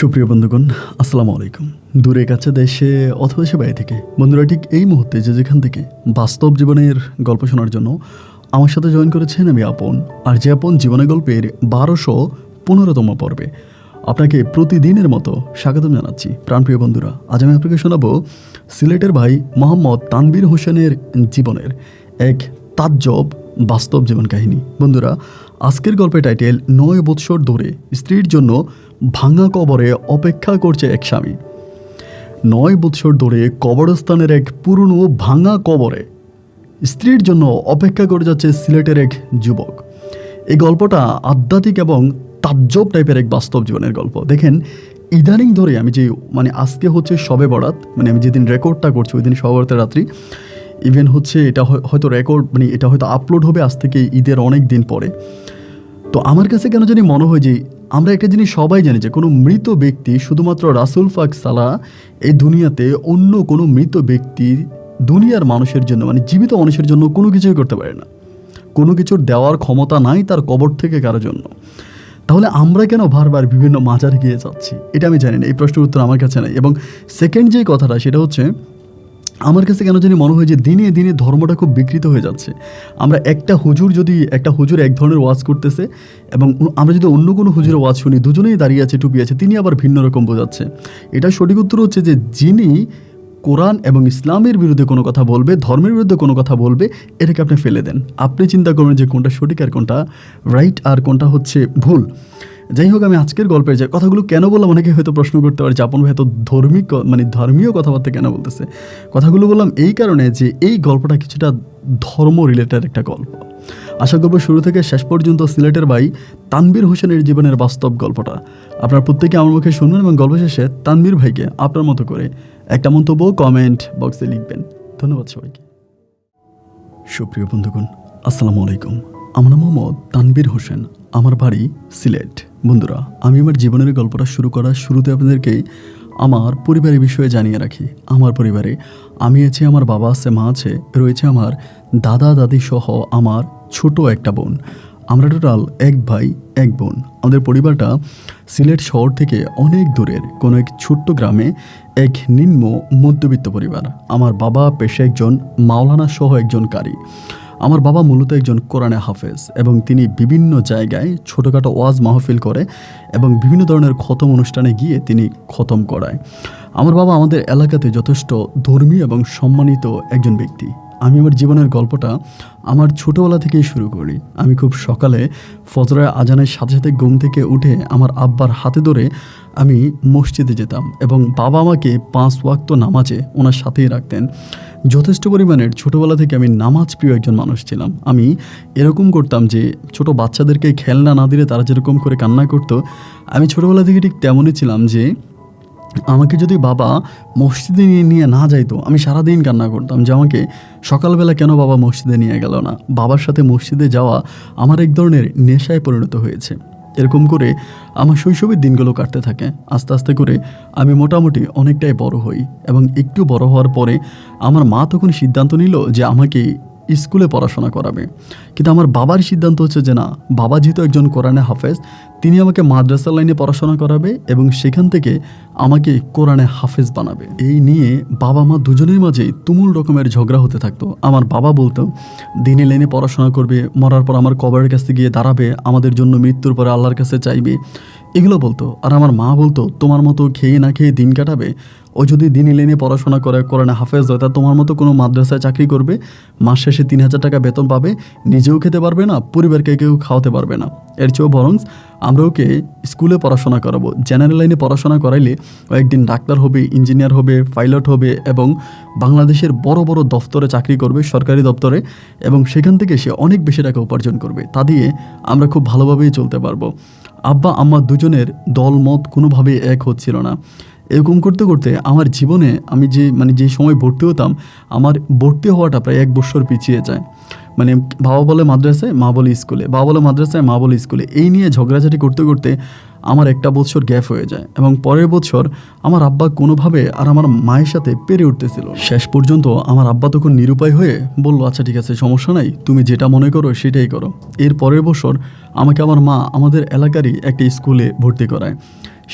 সুপ্রিয় বন্ধুগণ, আসসালামু আলাইকুম। দূরে কাছে দেশে অথবা সে বাইরে থেকে বন্ধুরা ঠিক এই মুহূর্তে যে যেখান থেকে বাস্তব জীবনের গল্প শোনার জন্য আমার সাথে জয়েন করেছেন আমি আপন। আর যে আপন জীবনের গল্পের 1215তম পর্বে আপনাকে প্রতিদিনের মতো স্বাগতম জানাচ্ছি। প্রাণপ্রিয় বন্ধুরা, আজ আমি আপনাকে শোনাবো সিলেটের ভাই মোহাম্মদ তানবীর হোসেনের জীবনের এক তাজ্জব বাস্তব জীবন কাহিনী। বন্ধুরা, আজকের গল্পের টাইটেল 9 বৎসর ধরে স্ত্রীর জন্য ভাঙা কবরে অপেক্ষা করছে এক স্বামী। 9 বৎসর ধরে কবরস্থানের এক পুরনো ভাঙা কবরে স্ত্রীর জন্য অপেক্ষা করে যাচ্ছে সিলেটের এক যুবক। এই গল্পটা আধ্যাত্মিক এবং তাজ্জব টাইপের এক বাস্তব জীবনের গল্প। দেখেন, ইদানিং ধরে আমি যে আজকে হচ্ছে শবে বরাত, আমি যেদিন রেকর্ডটা করছি ওই দিন শবে বরাতের রাত্রি, ইভেন হচ্ছে এটা হয়তো রেকর্ড এটা হয়তো আপলোড হবে আজ থেকে ঈদের অনেক দিন পরে। তো আমার কাছে কেন জানি মনে হয় যে আমরা একটা জিনিস সবাই জানি যে কোনো মৃত ব্যক্তি শুধুমাত্র রাসূল পাক সাল্লাল্লাহু আলাইহি ওয়াসাল্লাম এই দুনিয়াতে অন্য কোনো মৃত ব্যক্তি দুনিয়ার মানুষের জন্য জীবিত মানুষের জন্য কোনো কিছুই করতে পারে না। কোনো কিছুর দেওয়ার ক্ষমতা নাই তার কবর থেকে কারো জন্য। তাহলে আমরা কেন বারবার বিভিন্ন মাজারে গিয়ে যাচ্ছি? এটা আমি জানি না, এই প্রশ্নের উত্তর আমার কাছে নাই। এবং সেকেন্ড যে কথাটা সেটা হচ্ছে, আমার কাছে কেন জানি মনে হয় যে দিনে দিনে ধর্মটা খুব বিকৃত হয়ে যাচ্ছে। আমরা একটা হুজুর এক ধরনের ওয়াজ করতেছে এবং আমরা যদি অন্য কোনো হুজুরের ওয়াজ শুনি, দুজনেই দাঁড়িয়ে আছে, টুপি আছে, তিনি আবার ভিন্ন রকম বোঝাচ্ছে। এটা সঠিক উত্তর হচ্ছে যে যিনি কোরআন এবং ইসলামের বিরুদ্ধে কোনো কথা বলবে, ধর্মের বিরুদ্ধে কোনো কথা বলবে, এটাকে আপনি ফেলে দেন। আপনি চিন্তা করবেন যে কোনটা সঠিক আর কোনটা রাইট আর কোনটা হচ্ছে ভুল। যাই হোক, আমি আজকের গল্পের যে কথাগুলো কেন বললাম, অনেকে হয়তো প্রশ্ন করতে পারে যে আপন ভাই এত ধর্মীয় কথাবার্তা কেন বলতেছে। কথাগুলো বললাম এই কারণে যে এই গল্পটা কিছুটা ধর্ম রিলেটেড একটা গল্প। আশা করব শুরু থেকে শেষ পর্যন্ত সিলেটের ভাই তানবীর হোসেনের জীবনের বাস্তব গল্পটা আপনার প্রত্যেকে আমার মুখে শুনবেন এবং গল্প শেষে তানবীর ভাইকে আপনার মতো করে একটা মন্তব্য কমেন্ট বক্সে লিখবেন। ধন্যবাদ সবাইকে। সুপ্রিয় বন্ধুগণ, আসসালামু আলাইকুম। আমার নাম মোহাম্মদ তানবীর হোসেন, আমার বাড়ি সিলেট। বন্ধুরা, আমি আমার জীবনের গল্পটা শুরু করার শুরুতে আপনাদেরকে আমার পরিবারের বিষয়ে জানিয়ে রাখি। আমার পরিবারে আমি আছি, আমার বাবা আছে, মা আছে, রয়েছে আমার দাদা দাদি সহ আমার ছোট একটা বোন। আমরা টোটাল এক ভাই এক বোন। আমাদের পরিবারটা সিলেট শহর থেকে অনেক দূরের কোনো এক ছোট্ট গ্রামে এক নিম্ন মধ্যবিত্ত পরিবার। আমার বাবা পেশায় একজন মাওলানা সহ একজন কারি। আমার বাবা মূলত একজন কোরআনে হাফেজ এবং তিনি বিভিন্ন জায়গায় ছোটোখাটো ওয়াজ মাহফিল করে এবং বিভিন্ন ধরনের খতম অনুষ্ঠানে গিয়ে তিনি খতম করায়। আমার বাবা আমাদের এলাকাতে যথেষ্ট ধর্মীয় এবং সম্মানিত একজন ব্যক্তি। আমি আমার জীবনের গল্পটা আমার ছোটোবেলা থেকেই শুরু করি। আমি খুব সকালে ফজরের আজানের সাথে সাথে ঘুম থেকে উঠে আমার আব্বার হাতে ধরে আমি মসজিদে যেতাম এবং বাবা আমাকে 5 ওয়াক্ত নামাজে ওনার সাথেই রাখতেন। যথেষ্ট পরিমাণের ছোটোবেলা থেকে আমি নামাজ প্রিয় একজন মানুষ ছিলাম। আমি এরকম করতাম যে ছোট বাচ্চাদেরকে খেলনা না দিলে তারা যেরকম করে কান্না করতো, আমি ছোটোবেলা থেকে ঠিক তেমনই ছিলাম যে আমাকে যদি বাবা মসজিদে নিয়ে না যাইতো আমি সারাদিন কান্না করতাম যে আমাকে সকালবেলা কেন বাবা মসজিদে নিয়ে গেল না। বাবার সাথে মসজিদে যাওয়া আমার এক ধরনের নেশায় পরিণত হয়েছে। এরকম করে আমার শৈশবের দিনগুলো কাটতে থাকে। আস্তে আস্তে করে আমি মোটামুটি অনেকটাই বড় হই এবং একটু বড় হওয়ার পরে আমার মা তখন সিদ্ধান্ত নিল যে আমাকে স্কুলে পড়াশোনা করাবে। কিন্তু আমার বাবার সিদ্ধান্ত হচ্ছে যে না, বাবা যেহেতু একজন কোরআনে হাফেজ, তিনি আমাকে মাদ্রাসার লাইনে পড়াশোনা করাবে এবং সেখান থেকে আমাকে কোরআনে হাফেজ বানাবে। এই নিয়ে বাবা মা দুজনের মাঝে তুমুল রকমের ঝগড়া হতে থাকতো। আমার বাবা বলতো দিনে লাইনে পড়াশোনা করবে, মরার পর আমার কবরের কাছে গিয়ে দাঁড়াবে, আমাদের জন্য মৃত্যুর পরে আল্লাহর কাছে চাইবে, এগুলো বলতো। আর আমার মা বলতো তোমার মতো খেয়ে না খেয়ে দিন কাটাবে, ও যদি দিন লাইনে পড়াশোনা করে কোরআনে হাফেজ হয় তা তোমার মতো কোনো মাদ্রাসায় চাকরি করবে, মাস শেষে 3000 টাকা বেতন পাবে, নিজেও খেতে পারবে না, পরিবারকে কেউ খাওয়াতে পারবে না। এর চেয়েও বরং আমরা ওকে স্কুলে পড়াশোনা করাবো। জেনারেল লাইনে পড়াশোনা করাইলে ও একদিন ডাক্তার হবে, ইঞ্জিনিয়ার হবে, পাইলট হবে এবং বাংলাদেশের বড় বড় দপ্তরে চাকরি করবে, সরকারি দপ্তরে, এবং সেখান থেকে সে অনেক বেশি টাকা উপার্জন করবে। তা দিয়ে আমরা খুব ভালোভাবেই চলতে পারবো। আব্বা আম্মা দুজনের দলমত কোনোভাবেই এক হচ্ছিল না। এরকম করতে করতে আমার জীবনে আমি যে সময় ভর্তি হতাম, আমার ভর্তি হওয়াটা প্রায় 1 বছর পিছিয়ে যায়। বাবা বলে মাদ্রাসায়, মা বলে স্কুলে, বাবা বলে মাদ্রাসায়, মা বলে স্কুলে, এই নিয়ে ঝগড়াঝাটি করতে করতে আমার একটা বছর গ্যাপ হয়ে যায় এবং পরের বছর আমার আব্বা কোনোভাবে আর আমার মায়ের সাথে পেরে উঠতেছিল। শেষ পর্যন্ত আমার আব্বা তখন নিরুপায় হয়ে বলল, আচ্ছা ঠিক আছে, সমস্যা নাই, তুমি যেটা মনে করো সেটাই করো। এর পরের বছর আমাকে আমার মা আমাদের এলাকারই একটা স্কুলে ভর্তি করায়।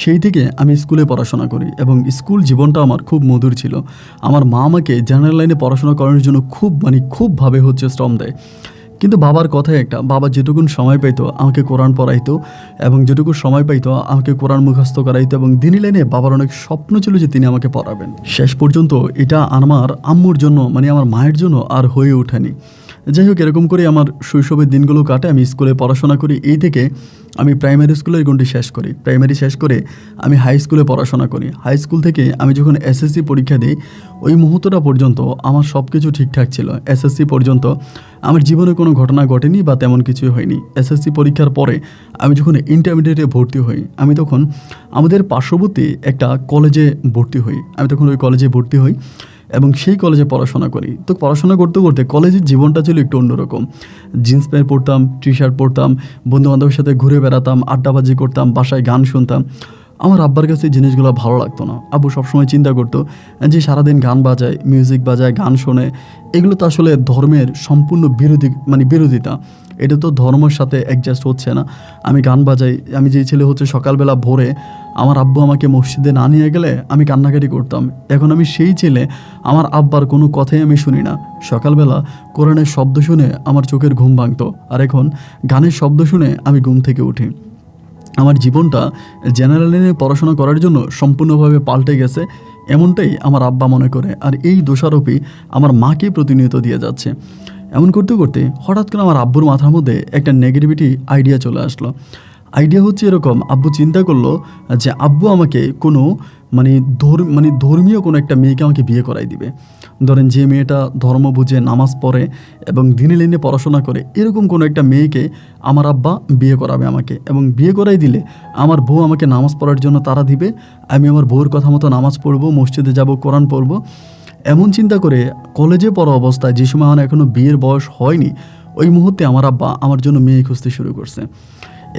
সেই থেকে আমি স্কুলে পড়াশোনা করি এবং স্কুল জীবনটা আমার খুব মধুর ছিল। আমার মা আমাকে জেনারেল লাইনে পড়াশোনা করানোর জন্য খুবভাবে শ্রম দেয়। কিন্তু বাবার কথাই একটা, বাবা যেটুকুন সময় পাইতো আমাকে কোরআন পড়াইতো এবং যেটুকু সময় পাইতো আমাকে কোরআন মুখস্থ করাইতো এবং দিনই লাইনে বাবার অনেক স্বপ্ন ছিল যে তিনি আমাকে পড়াবেন। শেষ পর্যন্ত এটা আমার আম্মুর জন্য আমার মায়ের জন্য আর হয়ে ওঠেনি। যাই হোক, এরকম করে আমার শৈশবের দিনগুলো কাটে। আমি স্কুলে পড়াশোনা করি। এই থেকে আমি প্রাইমারি স্কুলের গণ্ডি শেষ করি। প্রাইমারি শেষ করে আমি হাই স্কুলে পড়াশোনা করি। হাই স্কুল থেকে আমি যখন এসএসসি পরীক্ষা দিই, ওই মুহূর্তটা পর্যন্ত আমার সব কিছু ঠিকঠাক ছিল। এসএসসি পর্যন্ত আমার জীবনে কোনো ঘটনা ঘটেনি বা তেমন কিছুই হয়নি। এসএসসি পরীক্ষার পরে আমি যখন ইন্টারমিডিয়েটে ভর্তি হই, আমি তখন আমাদের পার্শ্ববর্তী একটা কলেজে ভর্তি হই। আমি তখন ওই কলেজে ভর্তি হই এবং সেই কলেজে পড়াশোনা করি। তো পড়াশোনা করতে করতে কলেজের জীবনটা ছিল একটু অন্যরকম। জিন্স প্যান্ট পরতাম, টি শার্ট পরতাম, বন্ধুবান্ধবের সাথে ঘুরে বেড়াতাম, আড্ডাবাজি করতাম, বাসায় গান শুনতাম। আমার আব্বার কাছে এই জিনিসগুলো ভালো লাগতো না। আব্বু সবসময় চিন্তা করতো যে সারাদিন গান বাজায়, মিউজিক বাজায়, গান শোনে, এগুলো তো আসলে ধর্মের সম্পূর্ণ বিরোধিতা। এটা তো ধর্মের সাথে অ্যাডজাস্ট হচ্ছে না। আমি গান বাজাই, আমি যেই ছেলে সকালবেলা ভোরে আমার আব্বু আমাকে মসজিদে না নিয়ে গেলে আমি কান্নাকাটি করতাম। এখন আমি সেই ছেলে, আমার আব্বার কোনো কথাই আমি শুনি না। সকালবেলা কোরআনের শব্দ শুনে আমার চোখের ঘুম ভাঙতো, আর এখন গানের শব্দ শুনে আমি ঘুম থেকে উঠি। আমার জীবনটা জেনারেল লাইনে পড়াশোনা করার জন্য সম্পূর্ণভাবে পাল্টে গেছে, এমনটাই আমার আব্বা মনে করে। আর এই দোষারোপই আমার মাকে প্রতিনিয়ত দিয়ে যাচ্ছে। এমন করতে করতে হঠাৎ করে আমার আব্বুর মাথার মধ্যে একটা নেগেটিভিটি আইডিয়া চলে আসলো। আইডিয়া হচ্ছে এরকম, আব্বু চিন্তা করলো যে আব্বু আমাকে কোনো ধর্মীয় কোনো একটা মেয়েকে আমাকে বিয়ে করাই দিবে। ধরেন যে মেয়েটা ধর্ম বুঝে, নামাজ পড়ে এবং দিনে লাইনে পড়াশোনা করে, এরকম কোনো একটা মেয়েকে আমার আব্বা বিয়ে করাবে আমাকে, এবং বিয়ে করাই দিলে আমার বউ আমাকে নামাজ পড়ার জন্য তাড়া দিবে। আমি আমার বউয়ের কথা মতো নামাজ পড়বো, মসজিদে যাব, কোরআন পড়বো। এমন চিন্তা করে কলেজে পড়া অবস্থায়, যে সময় আমার এখনও বিয়ের বয়স হয়নি, ওই মুহূর্তে আমার আব্বা আমার জন্য মেয়ে খুঁজতে শুরু করছে।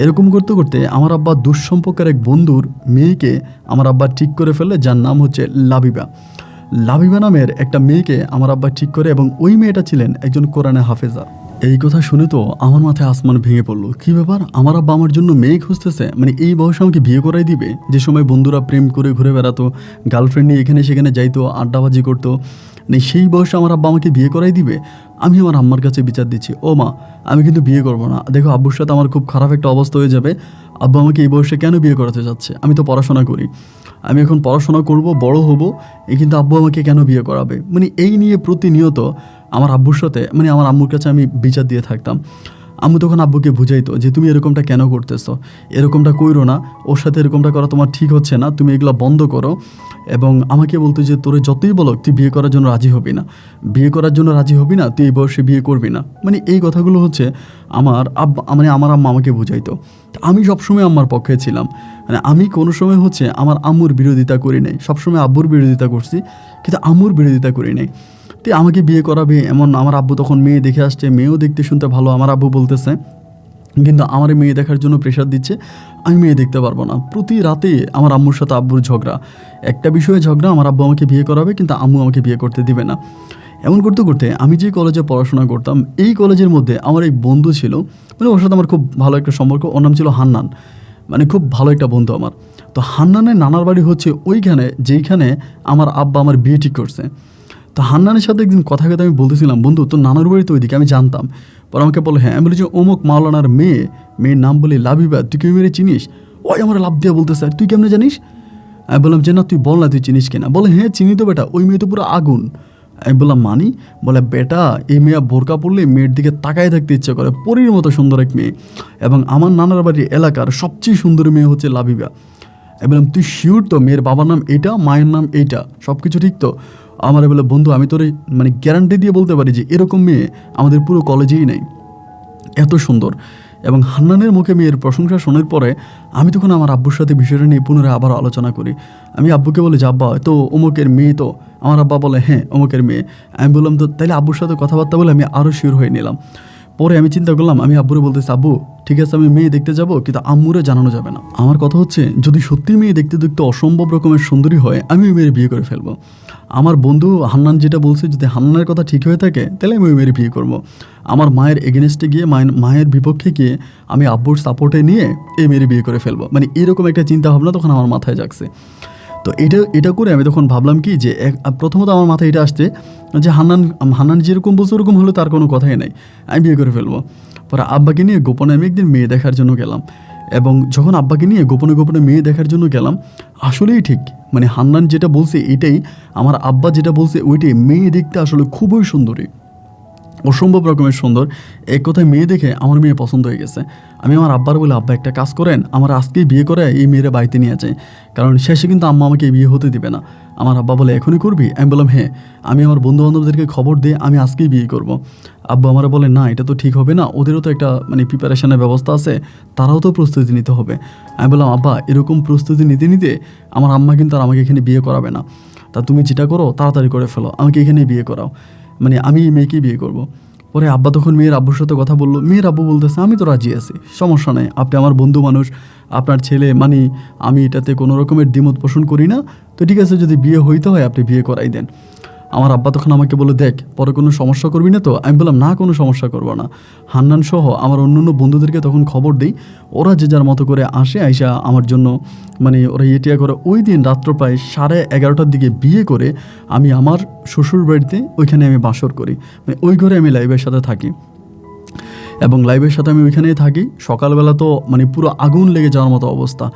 এরকম করতে করতে আমার আব্বা দুঃসম্পর্কের এক বন্ধুর মেয়েকে আমার আব্বা ঠিক করে ফেললে, যার নাম হচ্ছে লাবিবা নামের একটা মেয়েকে আমার আব্বা ঠিক করে, এবং ওই মেয়েটা ছিলেন একজন কোরআনে হাফেজা। এই কথা শুনে তো আমার মাথায় আসমান ভেঙে পড়লো। কী ব্যাপার, আমার আব্বা আমার জন্য মেয়ে খুঁজতেছে, এই বয়সে আমাকে বিয়ে করাই দিবে? যে সময় বন্ধুরা প্রেম করে ঘুরে বেড়াতো, গার্লফ্রেন্ড নিয়ে এখানে সেখানে যাইতো, আড্ডাবাজি করতো, সেই বয়সে আমার আব্বা আমাকে বিয়ে করাই দিবে? আমি আমার আম্মার কাছে বিচার দিচ্ছি, ও মা, আমি কিন্তু বিয়ে করবো না। দেখো, আব্বুর সাথে আমার খুব খারাপ একটা অবস্থা হয়ে যাবে। আব্বু আমাকে এই বয়সে কেন বিয়ে করাতে যাচ্ছে? আমি তো পড়াশোনা করি, আমি এখন পড়াশোনা করব, বড় হব, কিন্তু আব্বু আমাকে কেন বিয়ে করাবে? এই নিয়ে প্রতিনিয়ত আমার আব্বুর সাথে আমার আম্মুর কাছে আমি বিচার দিয়ে থাকতাম। আম্মু তখন আব্বুকে বুঝাইতো যে তুমি এরকমটা কেন করতেছো, এরকমটা কইরো না, ওর সাথে এরকমটা করা তোমার ঠিক হচ্ছে না, তুমি এগুলো বন্ধ করো। এবং আমাকে বলতো যে তোরে যতই বলো তুই বিয়ে করার জন্য রাজি হবি না, তুই এই বয়সে বিয়ে করবি না। এই কথাগুলো হচ্ছে আমার আব্বা আমার আম্মা আমাকে বুঝাইতো। আমি সবসময় আম্মার পক্ষে ছিলাম। আমি কোনো সময় আমার আম্মুর বিরোধিতা করি নাই, সবসময় আব্বুর বিরোধিতা করছি, কিন্তু আম্মুর বিরোধিতা করি নাই। তো আমাকে বিয়ে করাবে এমন আমার আব্বু তখন মেয়ে দেখে আসছে, মেয়েও দেখতে শুনতে ভালো আমার আব্বু বলতেছে, কিন্তু আমার মেয়ে দেখার জন্য প্রেশার দিচ্ছে, আমি মেয়ে দেখতে পারবো না। প্রতি রাতে আমার আম্মুর সাথে আব্বুর ঝগড়া, একটা বিষয়ে ঝগড়া, আমার আব্বু আমাকে বিয়ে করাবে কিন্তু আম্মু আমাকে বিয়ে করতে দিবে না। এমন করতে করতে আমি যে কলেজে পড়াশোনা করতাম, এই কলেজের মধ্যে আমার এক বন্ধু ছিল, ওর সাথে আমার খুব ভালো একটা সম্পর্ক। ওর নাম ছিল হান্নান, খুব ভালো একটা বন্ধু আমার। তো হান্নানের নানার বাড়ি ওইখানে যেইখানে আমার আব্বা আমার বিয়ে ঠিক করছে। তো হান্নানের সাথে একদিন কথা আমি বলতেছিলাম, বন্ধু তোর নানার বাড়ি তো ওইদিকে, আমি জানতাম। পরে আমাকে বলে, হ্যাঁ। আমি বলি যে অমুক মাওলানার মেয়ের নাম বলি লাবিবা, তুই কি মেরে চিনিস? ওই আমার লাভ দিয়ে বলতেছে, তুই কেমনে জানিস? আমি বললাম যে না, তুই বল না, তুই চিনিস কিনা? বলে হ্যাঁ চিনি তো বেটা, ওই মেয়ে তো পুরো আগুন। আমি বললাম মানি? বলে বেটা, এই মেয়ে বোরকা পড়লে মেয়ের দিকে তাকায় থাকতে ইচ্ছে করে, পরীর মতো সুন্দর এক মেয়ে, এবং আমার নানার বাড়ির এলাকার সবচেয়ে সুন্দর মেয়ে হচ্ছে লাবিবা। আমি বললাম তুই শিওর তো মেয়ের বাবার নাম এইটা, মায়ের নাম এইটা, সব কিছু ঠিক তো? আমার বলে, বন্ধু আমি তোর গ্যারান্টি দিয়ে বলতে পারি যে এরকম মেয়ে আমাদের পুরো কলেজেই নেই, এত সুন্দর। এবং হান্নানের মুখে মেয়ের প্রশংসা শোনার পরে আমি তখন আমার আব্বুর সাথে বিষয়টা নিয়ে পুনরায় আবার আলোচনা করি। আমি আব্বুকে বলি যে আব্বা তো অমুকের মেয়ে তো? আমার আব্বা বলে হ্যাঁ অমুকের মেয়ে। আমি বললাম তো তাইলে আব্বুর সাথে কথাবার্তা বলে আমি আরও শিওর হয়ে নিলাম। পরে আমি চিন্তা করলাম, আমি আব্বুরে বলতেছি, আব্বু ঠিক আছে আমি মেয়ে দেখতে যাব, কিন্তু আম্মুরে জানানো যাবে না। আমার কথা হচ্ছে যদি সত্যি মেয়ে দেখতে দেখতে অসম্ভব রকমের সুন্দরী হয়, আমি ওই মেয়ের বিয়ে করে ফেলবো। আমার বন্ধু হান্নান যেটা বলছে, যদি হান্নানের কথা ঠিক হয়ে থাকে তাহলে আমি ওই মেয়ের বিয়ে করবো। আমার মায়ের এগেনস্টে গিয়ে মায়ের বিপক্ষে গিয়ে আমি আব্বুর সাপোর্টে নিয়ে এই মেয়ের বিয়ে করে ফেলবো, মানে এরকম একটা চিন্তা ভাবনা তখন আমার মাথায় জাগছে। তো এটা করে আমি তখন ভাবলাম কি যে প্রথমত আমার মাথায় এটা আসছে যে হান্নান যেরকম বলছে ওরকম হলে তার কোনো কথাই নাই, আমি বিয়ে করে ফেলবো। পরে আব্বাকে নিয়ে গোপনে আমি একদিন মেয়ে দেখার জন্য গেলাম, এবং যখন আব্বাকে নিয়ে গোপনে গোপনে মেয়ে দেখার জন্য গেলাম, আসলেই ঠিক মানে হান্নান যেটা বলছে এটাই, আমার আব্বা যেটা বলছে ওইটাই, মেয়ে দেখতে আসলে খুবই সুন্দরী, অসম্ভব রকমের সুন্দর। এক কথায় মেয়ে দেখে আমার মেয়ে পছন্দ হয়ে গেছে। আমি আমার আব্বার বলে, আব্বা একটা কাজ করেন, আমার আজকেই বিয়ে করে এই মেয়েরা বাড়িতে নিয়ে যায়, কারণ শেষে কিন্তু আম্মা আমাকে বিয়ে হতে দিবে না। আমার আব্বা বলে, এখনই করবি? আমি বললাম হ্যাঁ, আমি আমার বন্ধু বান্ধবদেরকে খবর দিয়ে আমি আজকেই বিয়ে করব। আব্বা আমার বলে, না এটা তো ঠিক হবে না, ওদেরও তো একটা মানে প্রিপারেশনের ব্যবস্থা আছে, তারাও তো প্রস্তুতি নিতে হবে। আমি বললাম, আব্বা এরকম প্রস্তুতি নিতে নিতে আমার আম্মা কিন্তু আর আমাকে এখানে বিয়ে করাবে না, তা তুমি যেটা করো তাড়াতাড়ি করে ফেলো, আমাকে এখানেই বিয়ে করাও, মানে আমি এই মেয়েকেই বিয়ে করব। পরে আব্বা তখন মেয়ের আব্বুর সাথে কথা বললো, মেয়ের আব্বু বলতেছে, আমি তো রাজি আছি, সমস্যা নেই, আপনি আমার বন্ধু মানুষ, আপনার ছেলে, মানে আমি এটাতে কোনো রকমের দ্বিমত পোষণ করি না, তো ঠিক আছে যদি বিয়ে হইতে হয় আপনি বিয়ে করাই দেন। আমার আব্বা তখন আমাকে বলে, দেখ পরে কোনো সমস্যা করবি না তো? আমি বললাম, না কোনো সমস্যা করবো না। হান্নান সহ আমার অন্য বন্ধুদেরকে তখন খবর দিই, ওরা যে যার মতো করে আসে, আইসা আমার জন্য মানে ওরা ইয়েটিয়া করে। ওই দিন রাত্র প্রায় 11:30টার দিকে বিয়ে করে আমি আমার শ্বশুর বাড়িতে ওইখানে আমি বাসর করি, মানে ওই ঘরে আমি লাইভের সাথে থাকি, এবং লাইভের সাথে আমি ওইখানেই থাকি। সকালবেলা তো মানে পুরো আগুন লেগে যাওয়ার মতো অবস্থা।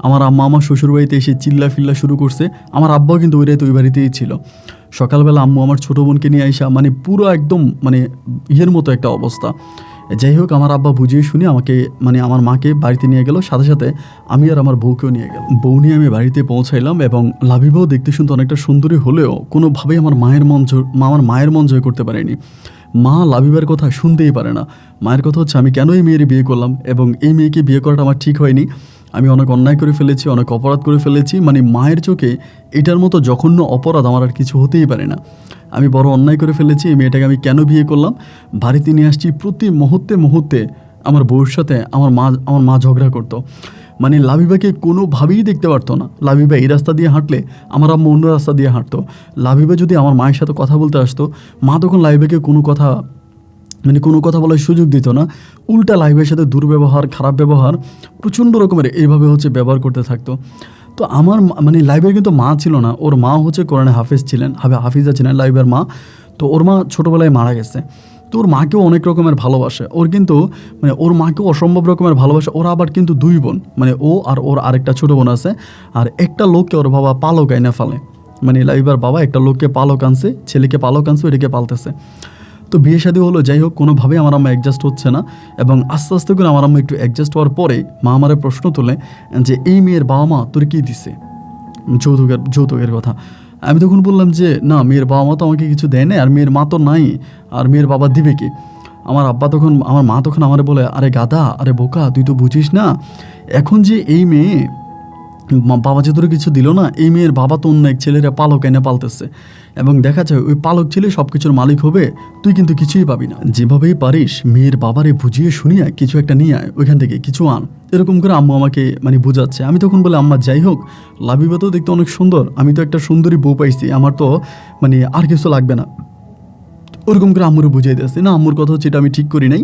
আমার আম্মা আমার শ্বশুরবাড়িতে এসে চিল্লা ফিল্লা শুরু করছে, আমার আব্বাও কিন্তু ওই রাতে ওই বাড়িতেই ছিল। সকালবেলা আম্মু আমার ছোটো বোনকে নিয়ে আইসা মানে পুরো একদম মানে ইয়ের মতো একটা অবস্থা। যাই হোক, আমার আব্বা বুঝিয়ে শুনে আমাকে মানে আমার মাকে বাড়িতে নিয়ে গেল, সাথে সাথে আমি আর আমার বউকেও নিয়ে গেল। বউ নিয়ে আমি বাড়িতে পৌঁছাইলাম, এবং লাবিবাও দেখতে শুনতে অনেকটা সুন্দরী হলেও কোনোভাবেই আমার মায়ের মন জয় করতে পারেনি। মা লাবিবার কথা শুনতেই পারে না। মায়ের কথা হচ্ছে, আমি কেন এই মেয়ের বিয়ে করলাম, এবং এই মেয়েকে বিয়ে করাটা আমার ঠিক হয়নি, আমি অনেক অন্যায় করে ফেলেছি, অনেক অপরাধ করে ফেলেছি, মানে মায়ের চোখে এটার মতো জঘন্য অপরাধ আমার আর কিছু হতেই পারে না। আমি বড় অন্যায় করে ফেলেছি, এই মেয়েটাকে আমি কেন বিয়ে করলাম। বাড়িতে নিয়ে আসছি, প্রতি মুহূর্তে আমার বউর সাথে আমার মা ঝগড়া করতো, মানে লাবিবাকে কোনোভাবেই দেখতে পারতো না। লাবিবা এই রাস্তা দিয়ে হাঁটলে আমার আম্মা অন্য রাস্তা দিয়ে হাঁটতো। লাবিবা যদি আমার মায়ের সাথে কথা বলতে আসতো, মা তখন লাবিবাকে কোনো কথা বলার সুযোগ দিত না, উল্টা লাইভের সাথে দুর্ব্যবহার, খারাপ ব্যবহার, প্রচণ্ড রকমের এইভাবে হচ্ছে ব্যবহার করতে থাকতো। তো আমার মানে লাইভের কিন্তু মা ছিল না, ওর মা হচ্ছে কোরআনে হাফেজ ছিলেন, হাফিজা ছিলেন লাইভের মা। তো ওর মা ছোটোবেলায় মারা গেছে। তো ওর মাকেও অনেক রকমের ভালোবাসে, ওর কিন্তু মানে ওর মাকেও অসম্ভব রকমের ভালোবাসে। ওরা আবার কিন্তু 2 বোন, মানে ও আর ওর আরেকটা ছোটো বোন আছে, আর একটা লোককে ওর বাবা পালক আইনা ফেলে, মানে লাইভার বাবা একটা লোককে পালক আনছে, ছেলেকে পালক আনছে, ওইটাকে পালতেছে। তো বিয়ে শাদী হলো, যাই হোক কোনোভাবেই আমার আম্মা অ্যাডজাস্ট হচ্ছে না, এবং আস্তে আস্তে করে আমার আম্মা একটু অ্যাডজাস্ট হওয়ার পরে মা আমারে প্রশ্ন তোলে যে এই মেয়ের বাবা মা তোর কী দিছে যৌতুকের কথা। আমি তখন বললাম যে না, মেয়ের বাবা মা তো আমাকে কিছু দেয় না, আর মেয়ের মা তো নাই, আর মেয়ের বাবা দিবে কি। আমার মা তখন আমারে বলে, আরে গাধা, আরে বোকা, তুই তো বুঝিস না, এখন যে এই মেয়ে বাবা যে তোর কিছু দিল না, এই মেয়ের বাবা তো অন্য এক ছেলেরা পালক এনে পালতেছে, এবং দেখা যায় ওই পালক ছেলে সব কিছুর মালিক হবে, তুই কিন্তু কিছুই পাবি না। যেভাবেই পারিস মেয়ের বাবারে বুঝিয়ে শুনিয়ে কিছু একটা নিয়ে আয়, ওইখান থেকে কিছু আন, এরকম করে আম্মু আমাকে মানে বোঝাচ্ছে। আমি তখন বলে, আম্মা যাই হোক, লাবিবা তো দেখতে অনেক সুন্দর, আমি তো একটা সুন্দরী বউ পাইছি, আমার তো মানে আর কিছু লাগবে না, ওরকম করে আম্মুরে বুঝিয়ে দিয়েছে। না, আম্মুর কথা হচ্ছে এটা আমি ঠিক করি নাই,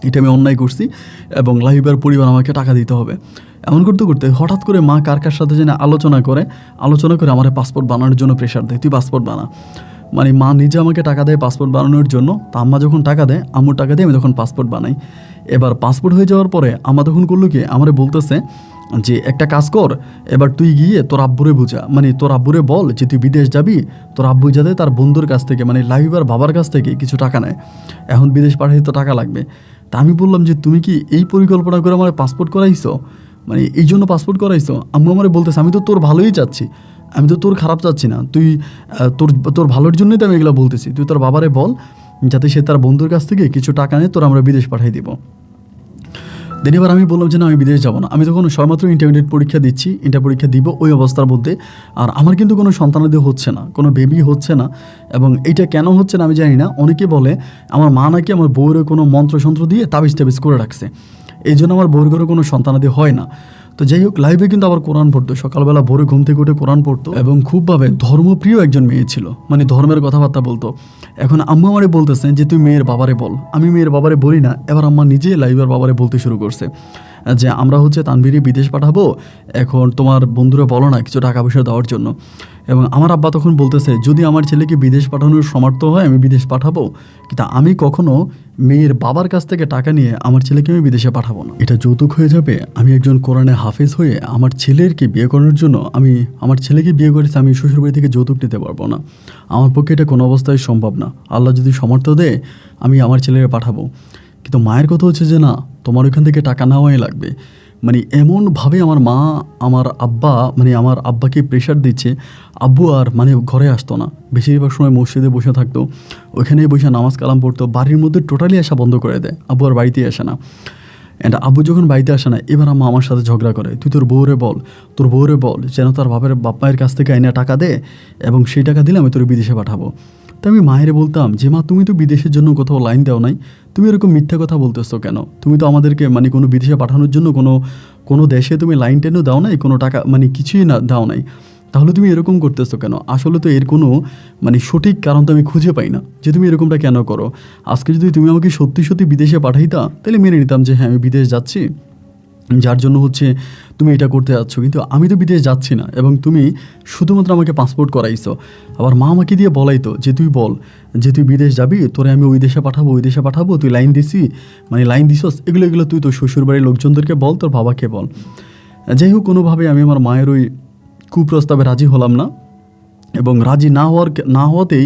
এটা আমি অন্যায় করছি, এবং লাহিবার পরিবার আমাকে টাকা দিতে হবে। এমন করতে করতে হঠাৎ করে মা কার সাথে যেন আলোচনা করে আমার পাসপোর্ট বানানোর জন্য প্রেশার দেয়, তুই পাসপোর্ট বানা। মানে মা নিজে আমাকে টাকা দেয় পাসপোর্ট বানানোর জন্য। তা আম্মা যখন টাকা দেয়, আম্মুর টাকা দিয়ে আমি তখন পাসপোর্ট বানাই। এবার পাসপোর্ট হয়ে যাওয়ার পরে আম্মা তখন করলো কি, আমারে বলতেছে যে একটা কাজ কর, এবার তুই গিয়ে তোর আব্বুরে বুঝা, মানে তোর আব্বুরে বল যে তুই বিদেশ যাবি, তোর আব্বু যাতে তার বন্ধুর কাছ থেকে মানে লাইবার বাবার কাছ থেকে কিছু টাকা নেয়, এখন বিদেশ পাঠাতে তো টাকা লাগবে। তা আমি বললাম যে তুমি কি এই পরিকল্পনা করে আমার পাসপোর্ট করাইছো, মানে এই জন্য পাসপোর্ট করাইছো? আম্মু আমারে বলতেছে, আমি তো তোর ভালোই চাচ্ছি, আমি তো তোর খারাপ চাচ্ছি না, তুই তোর ভালোর জন্যই তো আমি এগুলো বলতেছি, তুই তোর বাবারে বল যাতে সে তার বন্ধুর কাছ থেকে কিছু টাকা নিয়ে তোর আমরা বিদেশ পাঠাই দিব। দেন এবার আমি বললাম যে না, আমি বিদেশ যাবো না। আমি তখন সবেমাত্র ইন্টারমিডিয়েট পরীক্ষা দিচ্ছি, ইন্টার পরীক্ষা দিব ওই অবস্থার মধ্যে। আর আমার কিন্তু কোনো সন্তানাদি হচ্ছে না, কোনো বেবি হচ্ছে না। এবং এইটা কেন হচ্ছে না আমি জানি না। অনেকে বলে আমার মা নাকি আমার বউয়ের কোনো মন্ত্রসন্ত্র দিয়ে তাবিজ টাবিজ করে রাখছে, এই জন্য আমার বউয়ের ঘরে কোনো সন্তানাদি হয় না। তো যাই হোক, লাইভে কিন্তু আবার কোরআন পড়তো, সকালবেলা ভোরে ঘুম থেকে উঠে কোরআন পড়তো এবং খুবভাবে ধর্মপ্রিয় একজন মেয়ে ছিল, মানে ধর্মের কথাবার্তা বলতো। এখন আম্মু আমারে বলতেছেন যে তুই মেয়ের বাবারে বল। আমি মেয়ের বাবারে বলি না। এবার আম্মা নিজে লাইভের বাবারে বলতে শুরু করছে যে আমরা হচ্ছে তানভীরে বিদেশ পাঠাবো, এখন তোমার বন্ধুরা বলো না কিছু টাকা পয়সা দেওয়ার জন্য। এবং আমার আব্বা তখন বলতেছে যদি আমার ছেলেকে বিদেশ পাঠানোর সমর্থ হয় আমি বিদেশ পাঠাবো, কিন্তু আমি কখনো মেয়ের বাবার কাছ থেকে টাকা নিয়ে আমার ছেলেকে আমি বিদেশে পাঠাবো না। এটা যৌতুক হয়ে যাবে। আমি একজন কোরআনে হাফেজ হয়ে আমার ছেলেকে বিয়ে করানোর জন্য আমি আমার ছেলেকে বিয়ে করেছি, আমি শ্বশুরবাড়ি থেকে যৌতুক নিতে পারবো না। আমার পক্ষে এটা কোনো অবস্থায় সম্ভব না। আল্লাহ যদি সমর্থ দেয় আমি আমার ছেলেকে পাঠাবো। কিন্তু মায়ের কথা হচ্ছে যে না, তোমার ওইখান থেকে টাকা নেওয়াই লাগবে। মানে এমনভাবে আমার মা আমার আব্বাকে প্রেশার দিচ্ছে। আব্বু আর মানে ঘরে আসতো না, বেশিরভাগ সময় মসজিদে বসে থাকতো, ওইখানেই বসে নামাজ কালাম পড়তো। বাড়ির মধ্যে টোটালি আসা বন্ধ করে দেয়, আব্বু আর বাড়িতেই আসে না। অ্যান্ড আব্বু যখন বাড়িতে আসে না, এবার আম্মা আমার সাথে ঝগড়া করে, তুই তোর বউরে বল যেন তার বাপ মায়ের কাছ থেকে আইনা টাকা দে, এবং সেই টাকা দিলে আমি তোর বিদেশে পাঠাবো। তো আমি মায়ের বলতাম যে মা, তুমি তো বিদেশের জন্য কোথাও লাইন দাও নাই, তুমি এরকম মিথ্যা কথা বলতেছো কেন? তুমি তো আমাদেরকে মানে কোনো বিদেশে পাঠানোর জন্য কোনো দেশে তুমি লাইন টেনও দাও নাই, কোনো টাকা মানে কিছুই না দাও নাই, তাহলে তুমি এরকম করতেছো কেন? আসলে তো এর কোনো মানে সঠিক কারণ তো আমি খুঁজে পাই না যে তুমি এরকমটা কেন করো। আজকে যদি তুমি আমাকে সত্যি সত্যি বিদেশে পাঠাইতা তাহলে মেনে নিতাম যে হ্যাঁ আমি বিদেশ যাচ্ছি, যার জন্য হচ্ছে তুমি এটা করতে যাচ্ছ। কিন্তু আমি তো বিদেশ যাচ্ছি না, এবং তুমি শুধুমাত্র আমাকে পাসপোর্ট করাইছো। আবার মা আমাকে দিয়ে বলাইতো যে তুই বল যে তুই বিদেশ যাবি, তোরে আমি ওই দেশে পাঠাবো, তুই লাইন দিছস, এগুলো তুই তোর শ্বশুরবাড়ির লোকজনদেরকে বল, তোর বাবাকে বল। যাই হোক, কোনোভাবে আমি আমার মায়ের ওই কুপ্রস্তাবে রাজি হলাম না, এবং রাজি না হওয়াতেই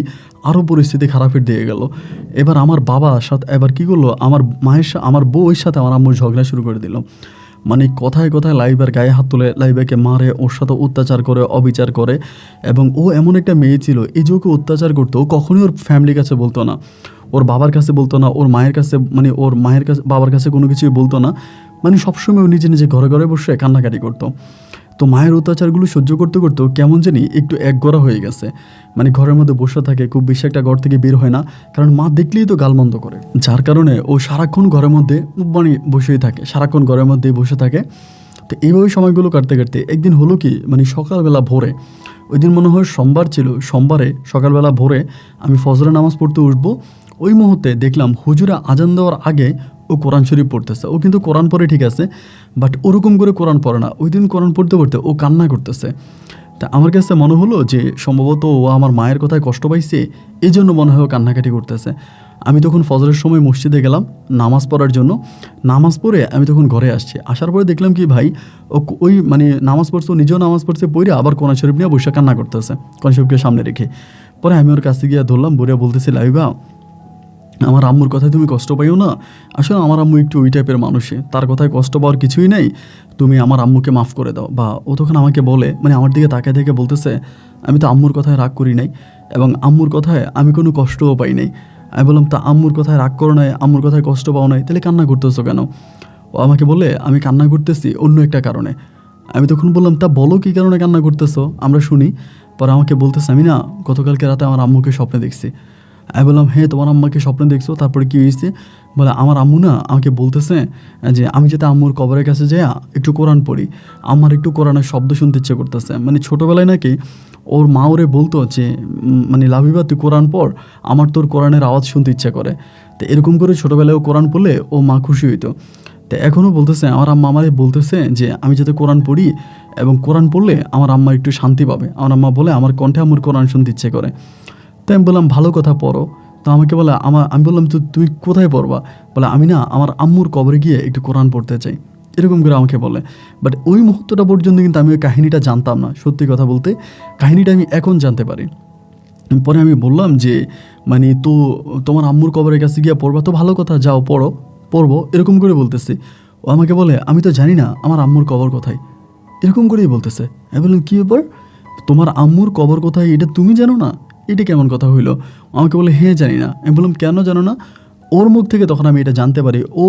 আরও পরিস্থিতি খারাপের দিয়ে গেল। এবার আমার বাবার সাথে এবার কী করলো, আমার বউয়ের সাথে আমার আম্মুর ঝগড়া শুরু করে দিল। মানে কথায় কথায় লাইবার গায়ে হাত তুলে, লাইবাকে মারে, ওর সাথে অত্যাচার করে, অবিচার করে। এবং ও এমন একটা মেয়ে ছিল, এই যে ওকে অত্যাচার করতো, ও কখনোই ওর ফ্যামিলির কাছে বলতো না, ওর বাবার কাছে বলতো না, ওর মায়ের কাছে মানে ওর মায়ের কাছে বাবার কাছে কোনো কিছুই বলতো না। মানে সবসময় ও নিজে নিজে ঘরে ঘরে বসে কান্নাকাটি করতো। তো মায়ের অত্যাচারগুলো সহ্য করতে করতেও কেমন জানি একটু একগড়া হয়ে গেছে। মানে ঘরের মধ্যে বসে থাকে, খুব বেশি একটা ঘর থেকে বের হয় না, কারণ মা দেখলেই তো গালমন্দ করে। যার কারণে ও সারাক্ষণ ঘরের মধ্যে মানে বসেই থাকে, সারাক্ষণ ঘরের মধ্যেই বসে থাকে। তো এইভাবে সময়গুলো কাটতে কাটতে একদিন হলো কি, মানে সকালবেলা ভোরে, ওই দিন মনে হয় সোমবার ছিল, সোমবারে সকালবেলা ভোরে আমি ফজরের নামাজ পড়তে উঠবো, ওই মুহূর্তে দেখলাম হুজুরা আজান দেওয়ার আগে ও কোরআন শরীফ পড়তেছে। ও কিন্তু কোরআন পড়ে ঠিক আছে, বাট ওরকম করে কোরআন পড়ে না। ওই দিন কোরআন পড়তে পড়তে ও কান্না করতেছে। তা আমার কাছে মনে হলো যে সম্ভবত ও আমার মায়ের কথায় কষ্ট পাইছে, এই জন্য মনে হয় ও কান্নাকাটি করতেছে। আমি তখন ফজরের সময় মসজিদে গেলাম নামাজ পড়ার জন্য। নামাজ পড়ে আমি তখন ঘরে আসছি। আসার পরে দেখলাম কি ভাই, ও ওই মানে নামাজ পড়ছে, ও নিজেও নামাজ পড়ছে, পড়ে আবার কোরআন শরীফ নিয়ে বসে কান্না করতেছে, কোরআন শরীফকে সামনে রেখে। পরে আমি ওর কাছে গিয়ে ধরলাম, বলে বলতেছি, লাইবা আমার আম্মুর কথায় তুমি কষ্ট পাইও না। আসলে আমার আম্মু একটু ওই টাইপের মানুষে, তার কথায় কষ্ট পাওয়ার কিছুই নেই, তুমি আমার আম্মুকে মাফ করে দাও। বা ও তখন আমাকে বলে, মানে আমার দিকে তাকিয়ে থেকে বলতেছে, আমি তো আম্মুর কথায় রাগ করি নাই, এবং আম্মুর কথায় আমি কোনো কষ্টও পাই নাই। আমি বললাম, তা আম্মুর কথায় রাগ করো নাই, আম্মুর কথায় কষ্ট পাও নাই, তাহলে কান্না করতেছো কেন? ও আমাকে বলে, আমি কান্না করতেছি অন্য একটা কারণে। আমি তখন বললাম, তা বলো কী কারণে কান্না করতেছো, আমরা শুনি। পরে আমাকে বলতেছে, আমি না গতকালকে রাতে আমার আম্মুকে স্বপ্নে দেখছি। আমি বললাম, হ্যাঁ তোমার আম্মাকে স্বপ্নে দেখছো, তারপরে কী হয়েছে? বলে, আমার আম্মু না আমাকে বলতেছে যে আমি যাতে আম্মুর কবরের কাছে যাই একটু কোরআন পড়ি, আমার একটু কোরআনের শব্দ শুনতে ইচ্ছে করতেছে। মানে ছোটোবেলায় নাকি ওর মা ওরে বলতো যে মানে লাভিবা তুই কোরআন পড়, আমার তোর কোরআনের আওয়াজ শুনতে ইচ্ছা করে। তো এরকম করে ছোটোবেলায় ও কোরআন পড়লে ও মা খুশি হইতো। তো এখনও বলতেছে, আমার আম্মা আমারে বলতেছে যে আমি যাতে কোরআন পড়ি, এবং কোরআন পড়লে আমার আম্মা একটু শান্তি পাবে। আমার আম্মা বলে আমার কণ্ঠে আম্মুর কোরআন শুনতে ইচ্ছে করে। তো আমি বললাম, ভালো কথা, পড়ো। তো আমাকে বলে, আমি বললাম, তো তুমি কোথায় পড়বা? বলে, আমি না আমার আম্মুর কবরে গিয়ে একটু কোরআন পড়তে চাই, এরকম করে আমাকে বলে। বাট ওই মুহূর্তটা পর্যন্ত কিন্তু আমি ওই কাহিনিটা জানতাম না। সত্যি কথা বলতে কাহিনিটা আমি এখন জানতে পারি। পরে আমি বললাম যে মানে তো তোমার আম্মুর কবরের কাছে গিয়ে পড়বা, তো ভালো কথা, যাও পড়বো, এরকম করে বলতেছে। ও আমাকে বলে, আমি তো জানি না আমার আম্মুর কবর কোথায়, এরকম করেই বলতেছে। আমি বললাম, কী ব্যাপার, তোমার আম্মুর কবর কোথায় এটা তুমি জানো না? এটা কেমন কথা হইলো? আমাকে বলে, হ্যাঁ জানি না। আমি বললাম, কেন জানো না? ওর মুখ থেকে তখন আমি এটা জানতে পারি ও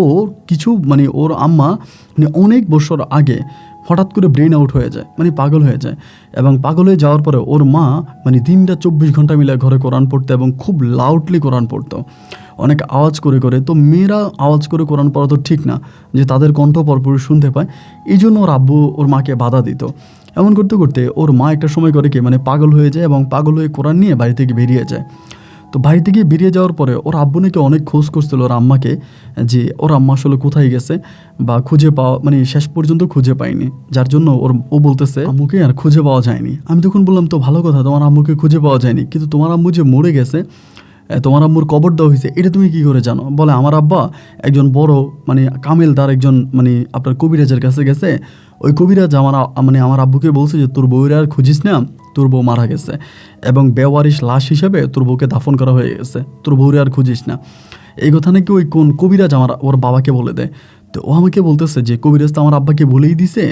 কিছু মানে ওর আম্মা মানে অনেক বছর আগে হঠাৎ করে ব্রেন আউট হয়ে যায়, মানে পাগল হয়ে যায়। এবং পাগল হয়ে যাওয়ার পরে ওর মা মানে দিনটা 24 ঘন্টা মিলে ঘরে কোরআন পড়তো এবং খুব লাউডলি কোরআন পড়তো, অনেক আওয়াজ করে করে। তো মেয়েরা আওয়াজ করে কোরআন পড়া তো ঠিক না, যে তাদের কণ্ঠ পরপুর শুনতে পায়, এই জন্য ওর আব্বু ওর মাকে বাধা দিত। এমন করতে করতে ওর মা একটা সময় করে কি মানে পাগল হয়ে যায় এবং পাগল হয়ে কোরআন নিয়ে বাড়ি থেকে বেরিয়ে যায়। তো বাড়ি থেকে বেরিয়ে যাওয়ার পরে ওর আব্বু নাকি অনেক খোঁজ করছিল ওর আম্মাকে, যে ওর আম্মা আসলে কোথায় গেছে বা খুঁজে পাওয়া মানে শেষ পর্যন্ত খুঁজে পায়নি, যার জন্য ও বলতেছে আম্মুকে আর খুঁজে পাওয়া যায়নি। আমি তখন বললাম তো ভালো কথা, তোমার আম্মুকে খুঁজে পাওয়া যায়নি, কিন্তু তোমার আম্মু যে মরে গেছে, তোমার আম্মুর কবর দেওয়া হয়েছে, এটা তুমি কী করে জানো? বলে আমার আব্বা একজন বড় মানে কামেলদার একজন মানে আপনার কবিরাজের কাছে গেছে, ওই কবিরাজ আমার আব্বুকে বলছে যে তোর বউয়ের আর খুঁজিস না, তোর বউ মারা গেছে এবং বেওয়ারিশ লাশ হিসেবে তোর বউকে দাফন করা হয়ে গেছে, তোর বউরে আর খুঁজিস না। এই কথা নাকি ওই কোন কবিরাজ ওর বাবাকে বলে দেয়। তো ও আমাকে বলতেছে যে কবিরাজ তো আমার আব্বাকে বলেই দিছে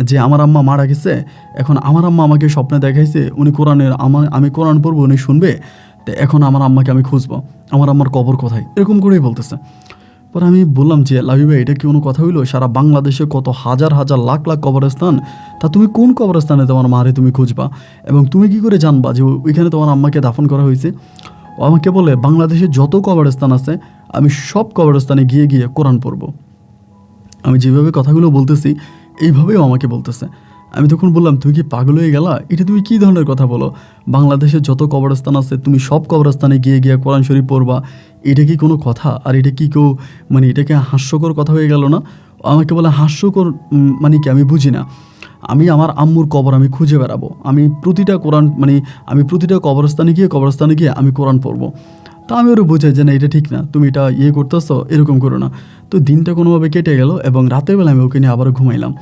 যে আমার আম্মা মারা গেছে, এখন আমার আম্মা আমাকে স্বপ্নে দেখাইছে উনি কোরআনের আমি কোরআন পড়বো, উনি শুনবে, তো এখন আমার আম্মাকে আমি খুঁজবো, আমার আম্মার কবর কোথায়, এরকম করেই বলতেছে। পরে আমি বললাম যে লাভি ভাই, এটা কি কোনো কথা হইলো? সারা বাংলাদেশে কত হাজার হাজার লাখ লাখ কবরস্থান, তা তুমি কোন কবরস্থানে তোমার মারে তুমি খুঁজবা এবং তুমি কি করে জানবা যে ওইখানে তোমার আম্মাকে দাফন করা হয়েছে? ও আমাকে বলে বাংলাদেশে যত কবরস্থান আছে আমি সব কবরস্থানে গিয়ে গিয়ে কোরআন পড়বো। আমি যেভাবে কথাগুলো বলতেছি এইভাবেও আমাকে বলতেছে। আমি তখন বললাম তুই কি পাগল হয়ে গেলা? এটা তুমি কী ধরনের কথা বলো? বাংলাদেশে যত কবরস্থান আছে তুমি সব কবরস্থানে গিয়ে গিয়ে কোরআন শরীফ পড়বা, এটা কি কোনো কথা? আর এটা কি কেউ মানে এটাকে হাস্যকর কথা হয়ে গেল না? আমাকে বলে হাস্যকর মানে কি? আমি বুঝি না। আমি আমার আম্মুর কবর আমি খুঁজে বেড়াবো, আমি প্রতিটা কবরস্থানে গিয়ে আমি কোরআন পড়বো। তা আমি ওরা বোঝাই যে না এটা ঠিক না, তুমি এটা করতেছো, এরকম করো না। তো দিনটা কোনোভাবে কেটে গেল এবং রাতের বেলা আমি ওকে নিয়ে আবারও ঘুমাইলাম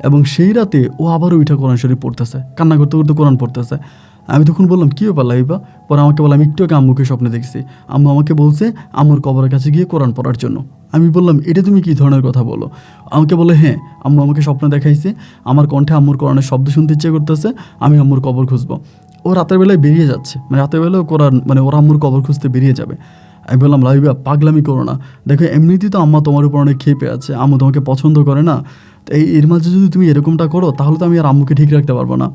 এবং সেই রাতে ও আবারও ওইটা কোরআন শরীফ পড়তেছে, কান্না করতে করতে কোরআন পড়তেছে। আমি তখন বললাম কী ব্যাপার লাইবা? পরে আমাকে বললাম একটু আগে আম্মুকে স্বপ্নে দেখছি, আম্মু আমাকে বলছে আম্মুর কবরের কাছে গিয়ে কোরআন পড়ার জন্য। আমি বললাম এটা তুমি কী ধরনের কথা বলো? আমাকে বলে হ্যাঁ, আম্মু আমাকে স্বপ্নে দেখাইছে, আমার কণ্ঠে আম্মুর কোরআনের শব্দ শুনতে ইচ্ছে করতেছে, আমি আম্মুর কবর খুঁজবো। ও রাতের বেলায় বেরিয়ে যাচ্ছে, মানে রাতের বেলায় কোরআন মানে ওর আম্মুর কবর খুঁজতে বেরিয়ে যাবে। আমি বললাম লাইবা পাগলামি করো না, দেখো এমনিতেই তো আম্মা তোমার উপর অনেক খেপে আছে, আম্মু তোমাকে পছন্দ করে না, তো এর মাঝে যদি তুমি এরকমটা করো তাহলে তো আমি আর আম্মুকে ঠিক রাখতে পারবো না,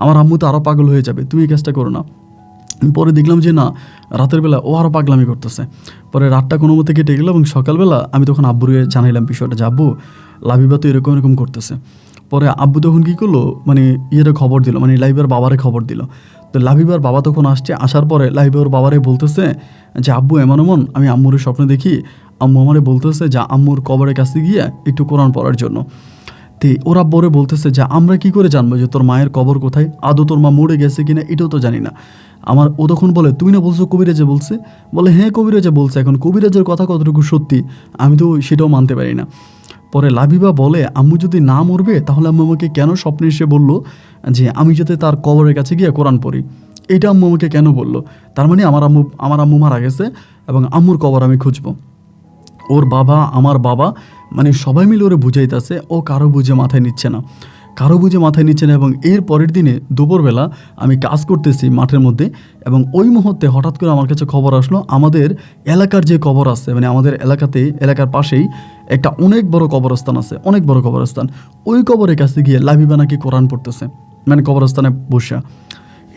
আমার আম্মু তো আরও পাগল হয়ে যাবে, তুমি এই কাজটা করো না। পরে দেখলাম যে না, রাতের বেলা ও আরও পাগলামি করতেছে। পরে রাতটা কোনো মতে কেটে গেলো এবং সকালবেলা আমি তখন আব্বুরে জানাইলাম বিষয়টা, যে আব্বু লাবিবা তো এরকম এরকম করতেছে। পরে আব্বু তখন কী করলো, মানে খবর দিল, মানে লাবিবার বাবারে খবর দিল। তো লাবিবার বাবা তখন আসছে, আসার পরে লাবিবার বাবারে বলতেছে যে আব্বু এমন এমন আমি আম্মুরের স্বপ্নে দেখি, আম্মু আমারে বলতেছে যে আম্মুর কবরের কাছে গিয়ে একটু কোরআন পড়ার জন্য। তো ওরা বরে বলতেছে যে আমরা কি করে জানবো যে তোর মায়ের কবর কোথায়, আদৌ তোর মা মরে গেছে কিনা এটাও তো জানি না। ও তখন বলে তুমি না বলছো কবিরাজে বলছে? বলে হ্যাঁ কবিরাজে বলছে, এখন কবিরাজের কথা কতটুকু সত্যি আমি তো সেটাও মানতে পারি না। পরে লাবিবা বলে আম্মু যদি না মরবে তাহলে আম্মু আমাকে কেন স্বপ্নে এসে বললো যে আমি যাতে তার কবরের কাছে গিয়ে কোরআন পড়ি? এটা আম্মু আমাকে কেন বললো? তার মানে আমার আম্মু মারা গেছে এবং আম্মুর কবর আমি খুঁজবো। ওর বাবা, আমার বাবা, মানে সবাই মিলে ওরে বুঝাইতেছে, ও কারো বুঝে মাথায় নিচ্ছে না এবং এর পরের দিনে দুপুরবেলা আমি কাজ করতেছি মাঠের মধ্যে এবং ওই মুহূর্তে হঠাৎ করে আমার কাছে খবর আসলো আমাদের এলাকার যে কবর আছে, মানে আমাদের এলাকার পাশেই একটা অনেক বড় কবরস্থান আছে, অনেক বড় কবরস্থান, ওই কবরের কাছে গিয়ে লাবিবা নাকি কোরআন পড়তেছে, মানে কবরস্থানে বসা।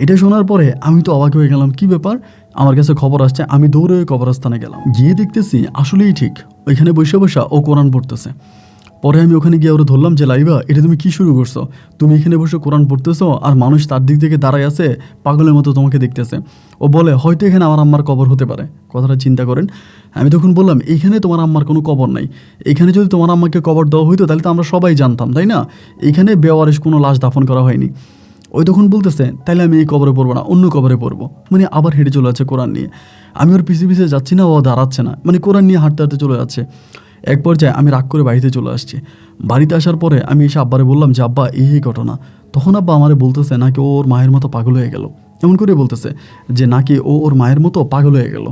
এটা শোনার পরে আমি তো অবাক হয়ে গেলাম, কি ব্যাপার, আমার কাছে খবর আসছে। আমি দৌড়ে ওই কবরস্থানে গেলাম, গিয়ে দেখতেছি আসলেই ঠিক ওইখানে বসে ও কোরআন পড়তেছে। পরে আমি ওখানে গিয়ে ওরা ধরলাম যে লাইবা এটা তুমি কি শুরু করছো? তুমি এখানে বসে কোরআন পড়তেছো আর মানুষ তার দিক থেকে দাঁড়ায় আছে পাগলের মতো তোমাকে দেখতেছে। ও বলে হয়তো এখানে আমার আম্মার কবর হতে পারে, কথাটা চিন্তা করেন। আমি তখন বললাম এইখানে তোমার আম্মার কোনো কবর নাই, এখানে যদি তোমার আম্মাকে কবর দেওয়া হইতো তাহলে তো আমরা সবাই জানতাম, তাই না? এখানে বেওয়ারিশ কোনো লাশ দাফন করা হয়নি। ওই তখন বলতেছে তাইলে আমি এই কবরে পড়বো না, অন্য কবরে পড়বো, মানে আবার হেঁটে চলে যাচ্ছে কোরআন নিয়ে। আমি ওর পিছিয়ে যাচ্ছি না, ও দাঁড়াচ্ছে না, মানে কোরআন নিয়ে হাঁটতে হাঁটতে চলে যাচ্ছে। এক পর্যায়ে আমি রাগ করে বাড়িতে চলে আসছি। বাড়িতে আসার পরে আমি এসে আব্বারে বললাম যে আব্বা এই ঘটনা। তখন আব্বা আমারে বলতেছে নাকি ও ওর মায়ের মতো পাগল হয়ে গেল, এমন করে বলতেছে যে নাকি ও ওর মায়ের মতো পাগল হয়ে গেল।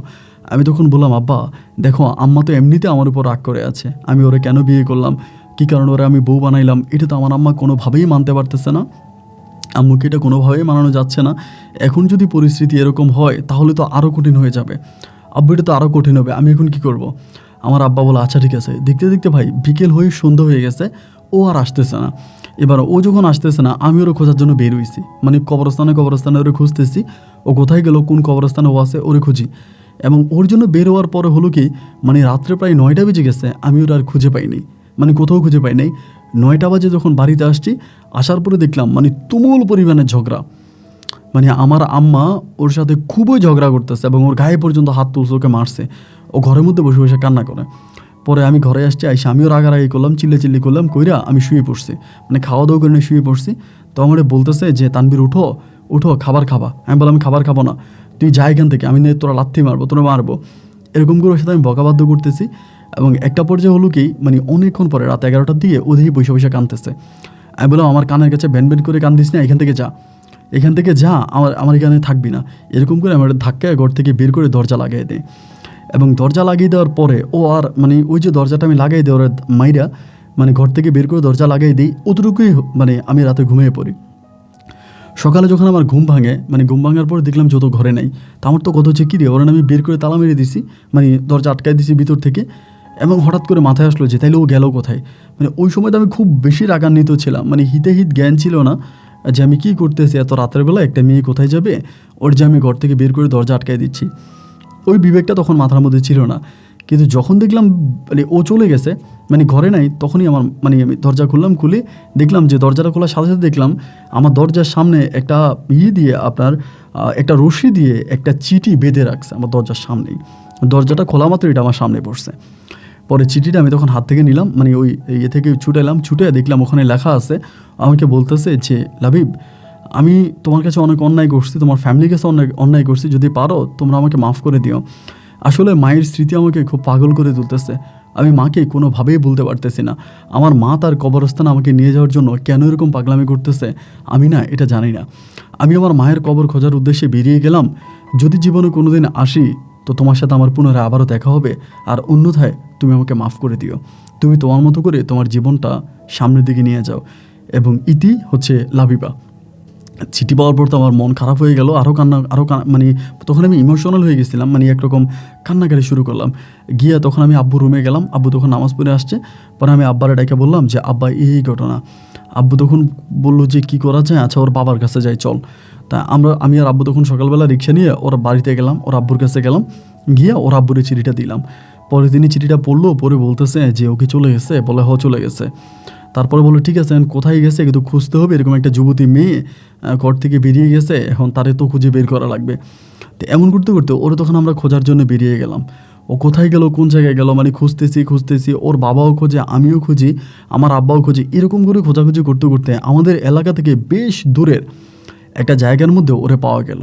আমি তখন বললাম আব্বা দেখো আম্মা তো এমনিতে আমার উপর রাগ করে আছে, আমি ওরে কেন বিয়ে করলাম, কী কারণে ওরা আমি বউ বানাইলাম, এটা তো আমার আম্মা কোনোভাবেই মানতে পারতেছে না, আম্মুকে এটা কোনোভাবেই মানানো যাচ্ছে না। এখন যদি পরিস্থিতি এরকম হয় তাহলে তো আরও কঠিন হয়ে যাবে। আব্বু এটা তো আরও কঠিন হবে, আমি এখন কী করব? আমার আব্বা বলে আচ্ছা ঠিক আছে। দেখতে দেখতে ভাই বিকেল হয়ে সন্ধ্যা হয়ে গেছে, ও আর আসতেছে না। এবার ও যখন আসতেছে না, আমি ওরা খোঁজার জন্য বের হয়েছি, মানে কবরস্থানে ওরে খুঁজতেছি। ও কোথায় গেল, কোন কবরস্থানে ও আছে ওরে খুঁজি। এবং ওর জন্য বের হওয়ার পরে হলো কি, মানে রাত্রে প্রায় 9টা বেজে গেছে, আমি ওরা আর খুঁজে পাইনি, মানে কোথাও খুঁজে পাই নাই। 9টা বাজে যখন বাড়িতে আসছি, আসার পরে দেখলাম মানে তুমুল পরিমাণে ঝগড়া। মানে আমার আম্মা ওর সাথে খুবই ঝগড়া করতেছে এবং ওর গায়ে পর্যন্ত হাত তুলছে, ওকে মারছে। ও ঘরের মধ্যে বসে বসে কান্না করে। পরে আমি ঘরে আসছি, আইসা আমিও রাগারাগি করলাম, চিল্লি করলাম, কইরা আমি শুয়ে পড়ছি, মানে খাওয়া দাওয়া করে শুয়ে পড়ছি। তো আমার বলতেছে যে তানবীর উঠো উঠো, খাবার খাবা। আমি বললাম খাবার খাবো না, তুই যা এখান থেকে, আমি তোরা লাথি মারবো, তোরা মারবো। এরকম করে ওর সাথে আমি বকাবাধ্য করতেছি। এবং একটা পর্যায়ে হলো কি, মানে অনেকক্ষণ পরে রাত 11টার দিকে ওদিকে বসে বসে কাঁদতেছে। আমি বললাম আমার কানের কাছে ব্যান ব্যান করে কান্দিস না, এখান থেকে যা, আমার এখানে থাকবি না। এরকম করে আমার ধাক্কায় ঘর থেকে বের করে দরজা লাগিয়ে দেয়। এবং দরজা লাগিয়ে দেওয়ার পরে ও আর মানে ওই যে দরজাটা আমি লাগাই দিই ওরা মাইরা, মানে ঘর থেকে বের করে দরজা লাগাই দিই, অতটুকুই মানে আমি রাতে ঘুমিয়ে পড়ি। সকালে যখন আমার ঘুম ভাঙে, মানে ঘুম ভাঙার পর দেখলাম যত ঘরে নেই। তা আমার তো কথা হচ্ছে কী রে, ওরা আমি বের করে তালা মেরে দিছি, মানে দরজা আটকাই দিছি ভিতর থেকে। এবং হঠাৎ করে মাথায় আসলো যে তাইলে ও গেল কোথায়। মানে ওই সময়টা আমি খুব বেশি রাগান্বিত ছিলাম, মানে হিতে জ্ঞান ছিল না যে আমি কী করতেছি, এত রাতের বেলা একটা মেয়ে কোথায় যাবে, ওর যে আমি ঘর থেকে বের করে দরজা আটকাই দিচ্ছি। ওই বিবেকটা তখন মাথার মধ্যে ছিল না। কিন্তু যখন দেখলাম মানে ও চলে গেছে, মানে ঘরে নাই, তখনই আমার মানে আমি দরজা খুলে দেখলাম যে দরজাটা খোলার সাথে সাথে দেখলাম আমার দরজার সামনে একটা দিয়ে আপনার একটা রশি দিয়ে একটা চিঠি বেঁধে রাখছে আমার দরজার সামনেই। দরজাটা খোলা মাত্র এটা আমার সামনে পড়ছে। পরে চিঠিটা আমি তখন হাত থেকে নিলাম, মানে ওই থেকে ছুটে দেখলাম ওখানে লেখা আছে। আমাকে বলতেছে যে লাবিব, আমি তোমার কাছে অনেক অন্যায় করছি, তোমার ফ্যামিলির কাছে অন্যায় করছি, যদি পারো তোমরা আমাকে মাফ করে দিও। আসলে মায়ের স্মৃতি আমাকে খুব পাগল করে তুলতেছে। আমি মাকে কোনোভাবেই বলতে পারতেছি না। আমার মা তার কবরস্থানে আমাকে নিয়ে যাওয়ার জন্য কেন এরকম পাগলামি করতেছে, আমি না এটা জানি না। আমি আমার মায়ের কবর খোঁজার উদ্দেশ্যে বেরিয়ে গেলাম। যদি জীবনে কোনো দিন আসি তো তোমার সাথে আমার পুনরায় আবারও দেখা হবে, আর অন্যথায় তুমি আমাকে মাফ করে দিও। তুমি তোমার মতো করে তোমার জীবনটা সামনের দিকে নিয়ে যাও। এবং ইতি হচ্ছে লাবিবা। চিঠি পাওয়ার পর তো আমার মন খারাপ হয়ে গেল, মানে তখন আমি ইমোশনাল হয়ে গেছিলাম, মানে একরকম কান্নাকাটি শুরু করলাম। গিয়ে তখন আমি আব্বু রুমে গেলাম, আব্বু তখন নামাজ পড়ে আসছে। পরে আমি আব্বারে ডেকে বললাম যে আব্বা এই ঘটনা। আব্বু তখন বললো যে কী করা যায়, আচ্ছা ওর বাবার কাছে যাই চল। তা আমি আর আব্বু তখন সকালবেলা রিক্সা নিয়ে ওর বাড়িতে গেলাম, ওর আব্বুর কাছে গেলাম। গিয়ে ওর আব্বুরে চিঠিটা দিলাম। পরে তিনি চিঠিটা পড়লো, পরে বলতেছে যে ও কি চলে গেছে, বলে হ চলে গেছে। তারপরে বললো ঠিক আছে কোথায় গেছে কিন্তু খুঁজতে হবে, এরকম একটা যুবতী মেয়ে ঘর থেকে বেরিয়ে গেছে, এখন তারে তো খুঁজে বের করা লাগবে। তো এমন করতে করতে ওরা তখন আমরা খোঁজার জন্য বেরিয়ে গেলাম। ও কোথায় গেল, কোন জায়গায় গেল, মানে খুঁজতেছি। ওর বাবাও খোঁজে, আমিও খুঁজি, আমার আব্বাও খুঁজি। এরকম করে খোঁজাখুঁজি করতে করতে আমাদের এলাকা থেকে বেশ দূরের একটা জায়গার মধ্যে ওরে পাওয়া গেল।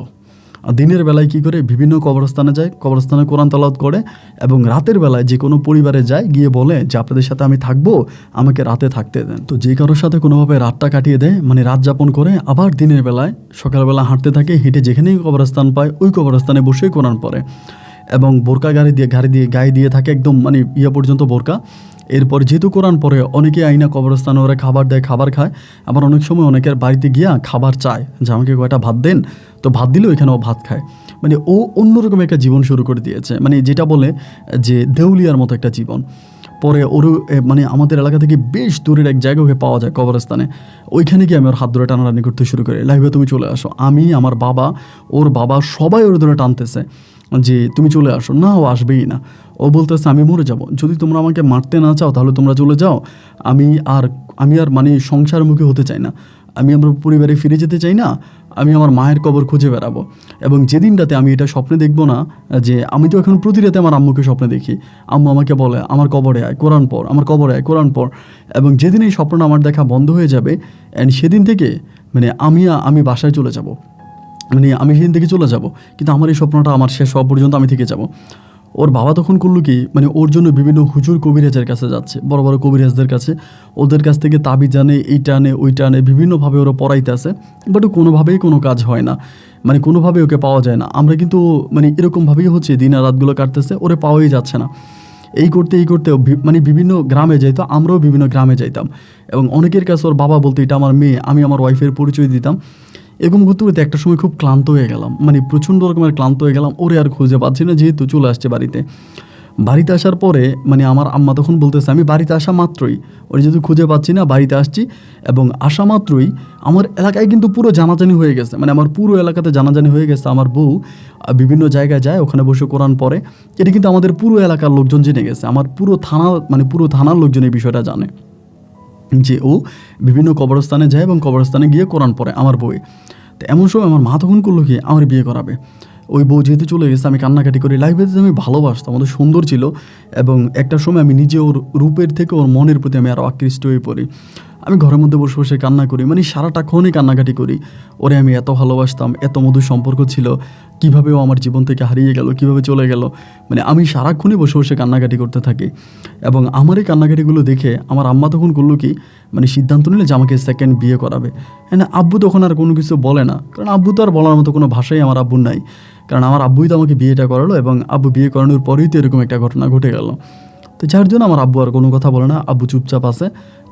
দিনের বেলায় কী করে বিভিন্ন কবরস্থানে যায়, কবরস্থানে কোরআন তালাওয়াত করে, এবং রাতের বেলায় যে কোনো পরিবারে যায়, গিয়ে বলে যে আপনাদের সাথে আমি থাকবো, আমাকে রাতে থাকতে দেন। তো যে কারোর সাথে কোনোভাবে রাতটা কাটিয়ে দেয়, মানে রাত যাপন করে, আবার দিনের বেলায় সকালবেলা হাঁটতে থাকে, হেঁটে যেখানেই কবরস্থান পায় ওই কবরস্থানে বসে কোরআন পড়ে। এবং বোরকা গায়ে দিয়ে থাকে একদম, মানে পর্যন্ত বোরকা। এরপর যেহেতু কোরআন পড়ে, অনেকে আইনা কবরস্থানে ওরা খাবার দেয়, খাবার খায়। আবার অনেক সময় অনেকের বাড়িতে গিয়া খাবার চায় যে আমাকে কয়টা ভাত দেন, তো ভাত দিলেও এখানে ও ভাত খায়। মানে ও অন্যরকম একটা জীবন শুরু করে দিয়েছে, মানে যেটা বলে যে দেউলিয়ার মতো একটা জীবন। পরে ওর মানে আমাদের এলাকা থেকে বেশ দূরের এক জায়গা ওকে পাওয়া যায় কবরস্থানে। ওইখানে গিয়ে আমি ওর হাত ধরে টানাটানি করতে শুরু করি, লাইভে তুমি চলে আসো। আমি, আমার বাবা, ওর বাবা সবাই ওর ধরে টানতেছে যে তুমি চলে আসো। না, ও আসবেই না। ও বলতেছে আমি মরে যাব, যদি তোমরা আমাকে মারতে না চাও তাহলে তোমরা চলে যাও। আমি আর মানে সংসারমুখী হতে চাই না, আমি আমার পরিবারে ফিরে যেতে চাই না, আমি আমার মায়ের কবর খুঁজে বেড়াবো। এবং যেদিন রাতে আমি এটা স্বপ্নে দেখবো না, যে আমি তো এখন প্রতি রাতে আমার আম্মুকে স্বপ্নে দেখি, আম্মু আমাকে বলে আমার কবরে আয় কোরআন পড়, আমার কবরে আয় কোরআন পড়। এবং যেদিন এই স্বপ্নটা আমার দেখা বন্ধ হয়ে যাবে, অ্যান্ড সেদিন থেকে মানে আমি বাসায় চলে যাব, মানে আমি সেদিন থেকে চলে যাব, কিন্তু আমার এই স্বপ্নটা আমার শেষ হওয়া পর্যন্ত আমি থেকে যাব। ওর বাবা তখন করলো কি, মানে ওর জন্য বিভিন্ন হুজুর কবিরাজের কাছে যাচ্ছে, বড় বড় কবিরাজদের কাছে। ওদের কাছ থেকে তাবিজ আনে, এইটা আনে ওইটা আনে, বিভিন্নভাবে ওরা পড়াইতে আসে। বাট কোনোভাবেই কোনো কাজ হয় না, মানে কোনোভাবেই ওকে পাওয়া যায় না। আমরা কিন্তু মানে এরকমভাবেই হচ্ছে দিন আর রাতগুলো কাটতেছে, ওরে পাওয়াই যাচ্ছে না। এই করতে মানে বিভিন্ন গ্রামে যাইতো, আমরাও বিভিন্ন গ্রামে যাইতাম। এবং অনেকের কাছে ওর বাবা বলতো এটা আমার মেয়ে, আমি আমার ওয়াইফের পরিচয় দিতাম। এরকম করতে করতে একটা সময় খুব ক্লান্ত হয়ে গেলাম, মানে প্রচণ্ড রকমের ক্লান্ত হয়ে গেলাম। ওরে আর খুঁজে পাচ্ছি না, যেহেতু চলে আসছে বাড়িতে। বাড়িতে আসার পরে মানে আমার আম্মা তখন বলতেছে, আমি বাড়িতে আসা মাত্রই ওর যেহেতু খুঁজে পাচ্ছি না, বাড়িতে আসছি এবং আসা মাত্রই আমার এলাকায় কিন্তু পুরো জানাজানি হয়ে গেছে, মানে আমার পুরো এলাকাতে জানাজানি হয়ে গেছে। আমার বউ বিভিন্ন জায়গায় যায়, ওখানে বসে কোরআন পড়ে। এটা কিন্তু আমাদের পুরো এলাকার লোকজন জেনে গেছে, আমার পুরো থানা, মানে পুরো থানার লোকজন এই বিষয়টা জানে যে ও বিভিন্ন কবরস্থানে যায় এবং কবরস্থানে গিয়ে কোরআন পড়ে আমার বউয়ে। তো এমন সময় আমার মা তখন করলো কি, আমার বিয়ে করাবে। ওই বউ যেহেতু চলে গেছে, আমি কান্নাকাটি করি। লাইফে আমি ভালোবাসতাম, আমাদের সুন্দর ছিল এবং একটা সময় আমি নিজে ওর রূপের থেকে ওর মনের প্রতি আমি আরও আকৃষ্ট হয়ে পড়ি। আমি ঘরের মধ্যে বসে বসে কান্না করি, মানে সারাটাক্ষণই কান্নাকাটি করি। ওরে আমি এত ভালোবাসতাম, এত মধুর সম্পর্ক ছিল, কীভাবে ও আমার জীবন থেকে হারিয়ে গেল, কীভাবে চলে গেল। মানে আমি সারাক্ষণই বসে বসে কান্নাকাটি করতে থাকি এবং আমার এই কান্নাকাটিগুলো দেখে আমার আম্মা তখন করলো কি, মানে সিদ্ধান্ত নিলে যে আমাকে সেকেন্ড বিয়ে করাবে। হ্যাঁ, আব্বু তখন আর কোনো কিছু বলে না, কারণ আব্বু তো আর বলার মতো কোনো ভাষাই আমার আব্বুর নাই, কারণ আমার আব্বুই তো আমাকে বিয়েটা করালো এবং আব্বু বিয়ে করানোর পরেই তো এরকম একটা ঘটনা ঘটে গেল। তো যার জন্য আমার আব্বু আর কোনো কথা বলে না, আব্বু চুপচাপ আছে।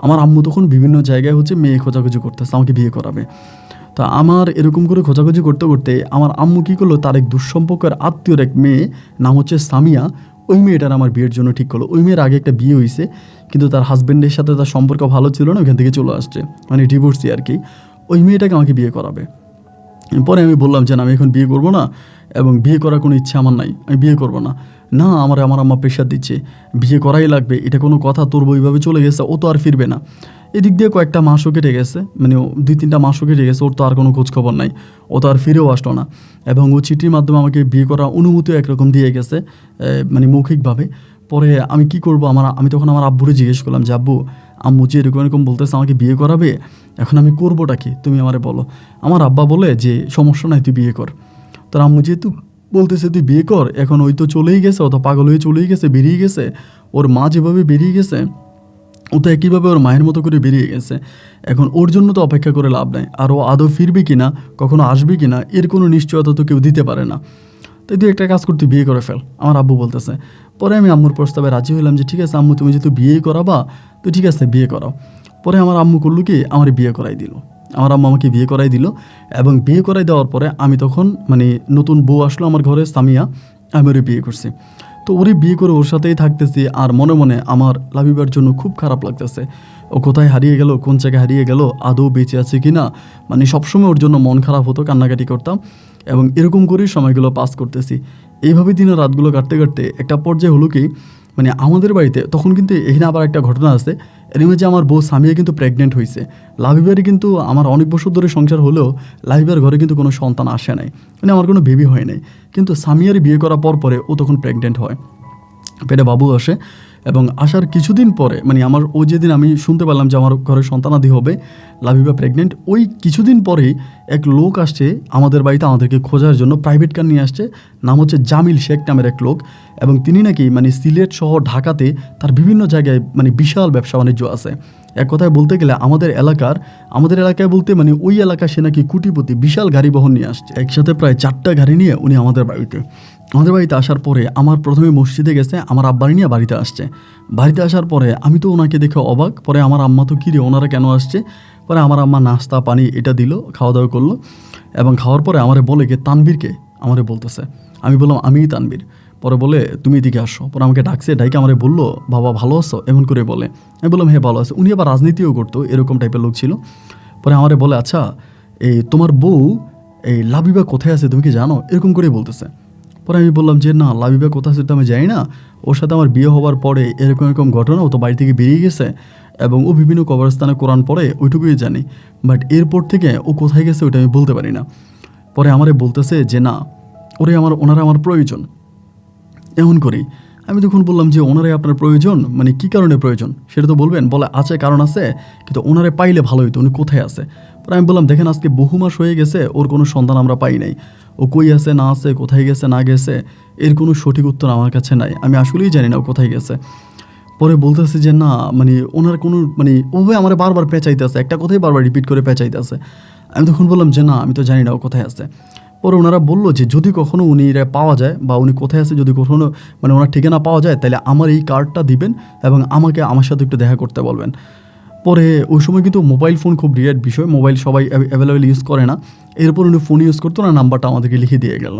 আমার আম্মু তখন বিভিন্ন জায়গায় মেয়ে খোঁজাখুঁজি করতেছে আমাকে বিয়ে করাবে। তো আমার এরকম করে খোঁজাখুঁজি করতে করতে আমার আম্মু কী করলো, তার এক দুঃসম্পর্কের আত্মীয়র এক মেয়ে, নাম হচ্ছে সামিয়া, ওই মেয়েটার আমার বিয়ের জন্য ঠিক করলো। ওই মেয়ের আগে একটা বিয়ে হয়েছে, কিন্তু তার হাজব্যান্ডের সাথে তার সম্পর্ক ভালো ছিল না, ওইখান থেকে চলে আসছে, মানে ডিভোর্সি আর কি। ওই মেয়েটাকে আমাকে বিয়ে করাবে। পরে আমি বললাম যে না, আমি এখন বিয়ে করবো না এবং বিয়ে করার কোনো ইচ্ছা আমার নাই, আমি বিয়ে করবো না। না, আমার আম্মা প্রেশার দিচ্ছে, বিয়ে করাই লাগবে, এটা কোনো কথা, তোর বইভাবে চলে গেছে, ও তো আর ফিরবে না। এদিক দিয়ে কয়েকটা মাসও কেটে গেছে, মানে 2-3টা মাসও কেটে গেছে, ওর তো আর কোনো খোঁজখবর নাই, ও তো আর ফিরেও আসলো না। এবং ও চিঠির মাধ্যমে আমাকে বিয়ে করার অনুমতিও একরকম দিয়ে গেছে, মানে মৌখিকভাবে। পরে আমি কি করব, আমি তখন আমার আব্বুরে জিজ্ঞেস করলাম যে আব্বু, আম্মু যে এরকম এরকম বলতেছে আমাকে বিয়ে করাবে, এখন আমি করবোটা কি, তুমি আমারে বলো। আমার আব্বা বলে যে সমস্যা নাই, তুই বিয়ে কর। তোর আম্মু যেহেতু বলতেছে তুই বিয়ে কর, এখন ওই তো চলেই গেছে, ও তো পাগল হয়ে চলেই গেছে, বেরিয়ে গেছে। ওর মা যেভাবে বেরিয়ে গেছে, ও তো একইভাবে ওর মায়ের মতো করে বেরিয়ে গেছে। এখন ওর জন্য তো অপেক্ষা করে লাভ নাই, আর ও আদৌ ফিরবে কি না, কখনো আসবে কি না, এর কোনো নিশ্চয়তা তো কেউ দিতে পারে না। তাই তুই একটা কাজ করতে, বিয়ে করে ফেল, আমার আব্বু বলতেছে। পরে আমি আম্মুর প্রস্তাবে রাজি হইলাম যে ঠিক আছে আম্মু, তুমি যেহেতু বিয়েই করাবা তো ঠিক আছে, বিয়ে করাও। পরে আমার আম্মু করলো কি, আমার বিয়ে করাই দিল। আমার আম্মু আমাকে বিয়ে করাই দিল এবং বিয়ে করাই দেওয়ার পরে আমি তখন, মানে নতুন বউ আসলো আমার ঘরে, সামিয়া, আমি ওরে বিয়ে করছি। তো ওরে বিয়ে করে ওর সাথেই থাকতেছি, আর মনে মনে আমার লাবিবার জন্য খুব খারাপ লাগতেছে। ও কোথায় হারিয়ে গেল, কোন জায়গায় হারিয়ে গেল, আদৌ বেঁচে আছে কি না, মানে সবসময় ওর জন্য মন খারাপ হতো, কান্নাকাটি করতাম এবং এরকম করেই সময়গুলো পাস করতেছি। এইভাবে দিনের রাতগুলো কাটতে কাটতে একটা পর্যায়ে হলো কি, মানে আমাদের বাড়িতে তখন কিন্তু এখানে আবার একটা ঘটনা আছে, এর মধ্যে আমার বউ সামিয়া কিন্তু প্রেগনেন্ট হয়েছে। লাবিবারে কিন্তু আমার অনেক বছর ধরে সংসার হলেও লাবিবার ঘরে কিন্তু কোনো সন্তান আসে নাই, মানে আমার কোনো বেবি হয় নাই। কিন্তু সামিয়ার বিয়ে করার পরে ও তখন প্রেগনেন্ট হয়, পেটে বাবু আসে এবং আসার কিছুদিন পরে, মানে আমার ও যেদিন আমি শুনতে পারলাম যে আমার ঘরে সন্তানাদি হবে, লাবিবা প্রেগনেন্ট, ওই কিছুদিন পরেই এক লোক আসছে আমাদের বাড়িতে আমাদেরকে খোঁজার জন্য, প্রাইভেট কার নিয়ে আসছে, নাম হচ্ছে জামিল শেখ নামের এক লোক। এবং তিনি নাকি মানে সিলেট শহর ঢাকাতে তার বিভিন্ন জায়গায় মানে বিশাল ব্যবসা বাণিজ্য আছে। এক কথায় বলতে গেলে আমাদের এলাকায় বলতে মানে ওই এলাকায় সে নাকি কোটিপতি, বিশাল গাড়ি বহন নিয়ে আসছে, একসাথে প্রায় 4টা গাড়ি নিয়ে উনি আমাদের বাড়িতে আসার পরে আমার প্রথমে মসজিদে গেছে, আমার আব্বারি নিয়ে বাড়িতে আসছে। বাড়িতে আসার পরে আমি তো ওনাকে দেখে অবাক, পরে আমার আম্মা তো কিরে ওনারা কেন আসছে, পরে আমার আম্মা নাস্তা পানি এটা দিল, খাওয়া দাওয়া করলো এবং খাওয়ার পরে আমারে বলে কে তানবীরকে, আমারে বলতেছে। আমি বললাম আমিই তানবীর। পরে বলে তুমি এদিকে আসো। পরে আমাকে ডাকছে, ডাইকে আমারে বললো বাবা ভালো আছো, এমন করে বলে। আমি বললাম হ্যাঁ ভালো আছে। উনি আবার রাজনীতিও করতো, এরকম টাইপের লোক ছিল। পরে আমারে বলে আচ্ছা এই তোমার বউ এই লাবিবা কোথায় আছে তুমি কি জানো, এরকম করে বলতেছে। পরে আমি বললাম যে না, লাবিবা কোথায় আছে আমি জানি না, ওর সাথে আমার বিয়ে হওয়ার পরে এরকম এরকম ঘটনা, ও তো বাড়ি থেকে বেরিয়ে গেছে এবং ও বিভিন্ন কবরস্থানে কোরআন পড়ে, ওইটুকুই জানি, বাট এরপর থেকে ও কোথায় গেছে ওইটা আমি বলতে পারি না। পরে আমারে বলতেছে যে না, ওনারা আমার প্রয়োজন, এমন করেই। আমি তখন বললাম যে ওনারে আপনার প্রয়োজন, মানে কী কারণে প্রয়োজন সেটা তো বলবেন। বলে আছে, কারণ আছে, কিন্তু ওনারে পাইলে ভালো হইতো, উনি কোথায় আছে। পরে আমি বললাম দেখেন আজকে বহু মাস হয়ে গেছে, ওর কোনো সন্তান আমরা পাই নাই, ও কই আছে না আছে, কোথায় গেছে না গেছে, এর কোনো সঠিক উত্তর আমার কাছে নাই, আমি আসলেই জানি না ও কোথায় গেছে। পরে বলতেছে যে না, মানে ওনার কোনো, মানে ওভাবে আমার বারবার পেঁচাইতে আছে, একটা কথাই বারবার রিপিট করে পেঁচাইতে আছে। আমি তখন বললাম যে না, আমি তো জানি না ও কোথায় আছে। পরে ওনারা বললো যে যদি কখনও উনি পাওয়া যায় বা উনি কোথায় আছে, যদি কখনও মানে ওনার ঠিকানা পাওয়া যায়, তাহলে আমার এই কার্ডটা দিবেন এবং আমার সাথে একটু দেখা করতে বলবেন। পরে ওই সময় কিন্তু মোবাইল ফোন খুব রিয়ার বিষয়, মোবাইল সবাই অ্যাভেলেবেল ইউজ করে না। এরপর উনি ফোন ইউজ করতো না, নাম্বারটা আমাদেরকে লিখে দিয়ে গেল,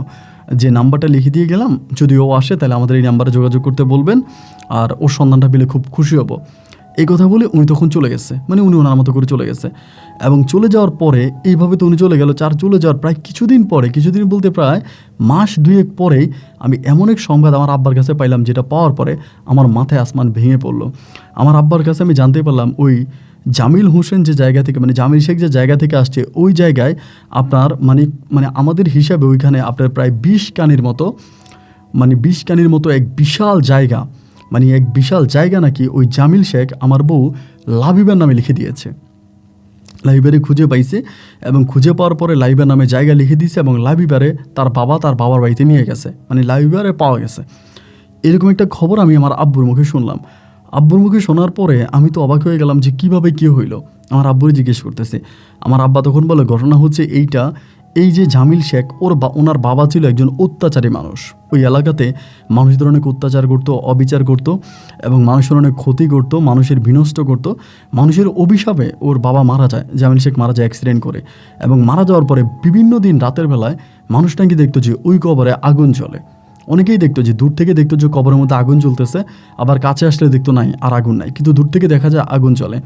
যে নাম্বারটা লিখে দিয়ে গেলাম, যদি ও আসে তাহলে আমাদের এই নাম্বারে যোগাযোগ করতে বলবেন, আর ওর সন্ধানটা পেলে খুব খুশি হব। এই কথা বলে উনি তখন চলে গেছে, মানে উনি ওনার মতো করে চলে গেছে। এবং চলে যাওয়ার পরে এইভাবে তো উনি চলে গেল। চলে যাওয়ার প্রায় কিছুদিন পরে, কিছুদিন বলতে প্রায় মাস দুয়েক পরেই আমি এমন এক সংবাদ আমার আব্বার কাছে পাইলাম, যেটা পাওয়ার পরে আমার মাথায় আসমান ভেঙে পড়লো। আমার আব্বার কাছে আমি জানতে পারলাম ওই জামিল হোসেন যে জায়গা থেকে, মানে জামিল শেখ যে জায়গা থেকে আসছে, ওই জায়গায় আপনার মানে আমাদের হিসাবে ওইখানে আপনার প্রায় 20 কানির মতো, মানে 20 কানির মতো এক বিশাল জায়গা, মানে এক বিশাল জায়গা নাকি ওই জামিল শেখ আমার বউ লাবিবার নামে লিখে দিয়েছে। লাইব্রেরি খুঁজে পাইছে এবং খুঁজে পাওয়ার পরে লাইব্রেরি নামে জায়গা লিখে দিয়েছে এবং লাইব্রেরি তার বাবার বাড়িতে নিয়ে গেছে, মানে লাইব্রেরি পাওয়া গেছে। এরকম একটা খবর আমি আমার আব্বুর মুখে শুনলাম। আব্বুর মুখে শোনার পরে আমি তো অবাক হয়ে গেলাম যে কীভাবে কী হইলো। আমার আব্বুরে জিজ্ঞেস করতেছে। আমার আব্বা তখন বলে, ঘটনা হচ্ছে এইটা, এই যে জামিল শেখ ওনার বাবা ছিল একজন অত্যাচারী মানুষ। ওই এলাকাতে মানুষদের অনেক অত্যাচার করতো, অবিচার করতো এবং মানুষের অনেক ক্ষতি করতো, মানুষের বিনষ্ট করতো। মানুষের অভিশাপে ওর বাবা মারা যায়, জামিল শেখ মারা যায় অ্যাক্সিডেন্ট করে। এবং মারা যাওয়ার পরে বিভিন্ন দিন রাতের বেলায় মানুষ নাকি দেখতো যে ওই কবরে আগুন জ্বলে। অনেকেই দেখতো যে দূর থেকে দেখতো যে কবরের মধ্যে আগুন জ্বলতেছে, আবার কাছে আসলে দেখতো নাই, আর আগুন নাই, কিন্তু দূর থেকে দেখা যায় আগুন জ্বলে।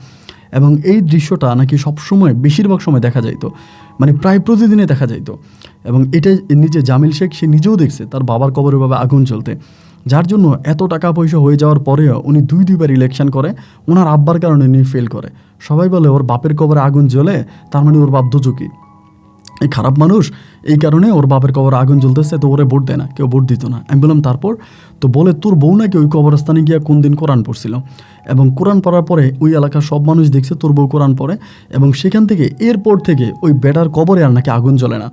এবং এই দৃশ্যটা নাকি সবসময়, বেশিরভাগ সময় দেখা যাইতো, মানে প্রায় প্রতিদিনে দেখা যাইতো। এবং এটা নিজে জামিল শেখ সে নিজেও দেখছে তার বাবার কবরে ভাবে আগুন জ্বলতে, যার জন্য এত টাকা পয়সা হয়ে যাওয়ার পরেও উনি দুইবার ইলেকশন করে, ওনার আব্বার কারণে উনি ফেল করে। সবাই বলে ওর বাপের কবরে আগুন জ্বলে, তার মানে ওর বাপ দোজকি, এই খারাপ মানুষ, এই কারণে ওর বাপের কবরে আগুন জ্বলতেছে, তো ওরে ভোট দেয় না, কেউ ভোট দিত না। আমি বললাম তারপর? তো বলে তোর বউ নাকি ওই কবরস্থানে গিয়ে কোন দিন কোরআন পড়ছিল, এবং কোরআন পড়ার পরে ওই এলাকার সব মানুষ দেখছে তোর বউ কোরআন পড়ে, এবং সেখান থেকে এরপর থেকে ওই বেটার কবরে আর নাকি আগুন জ্বলে না,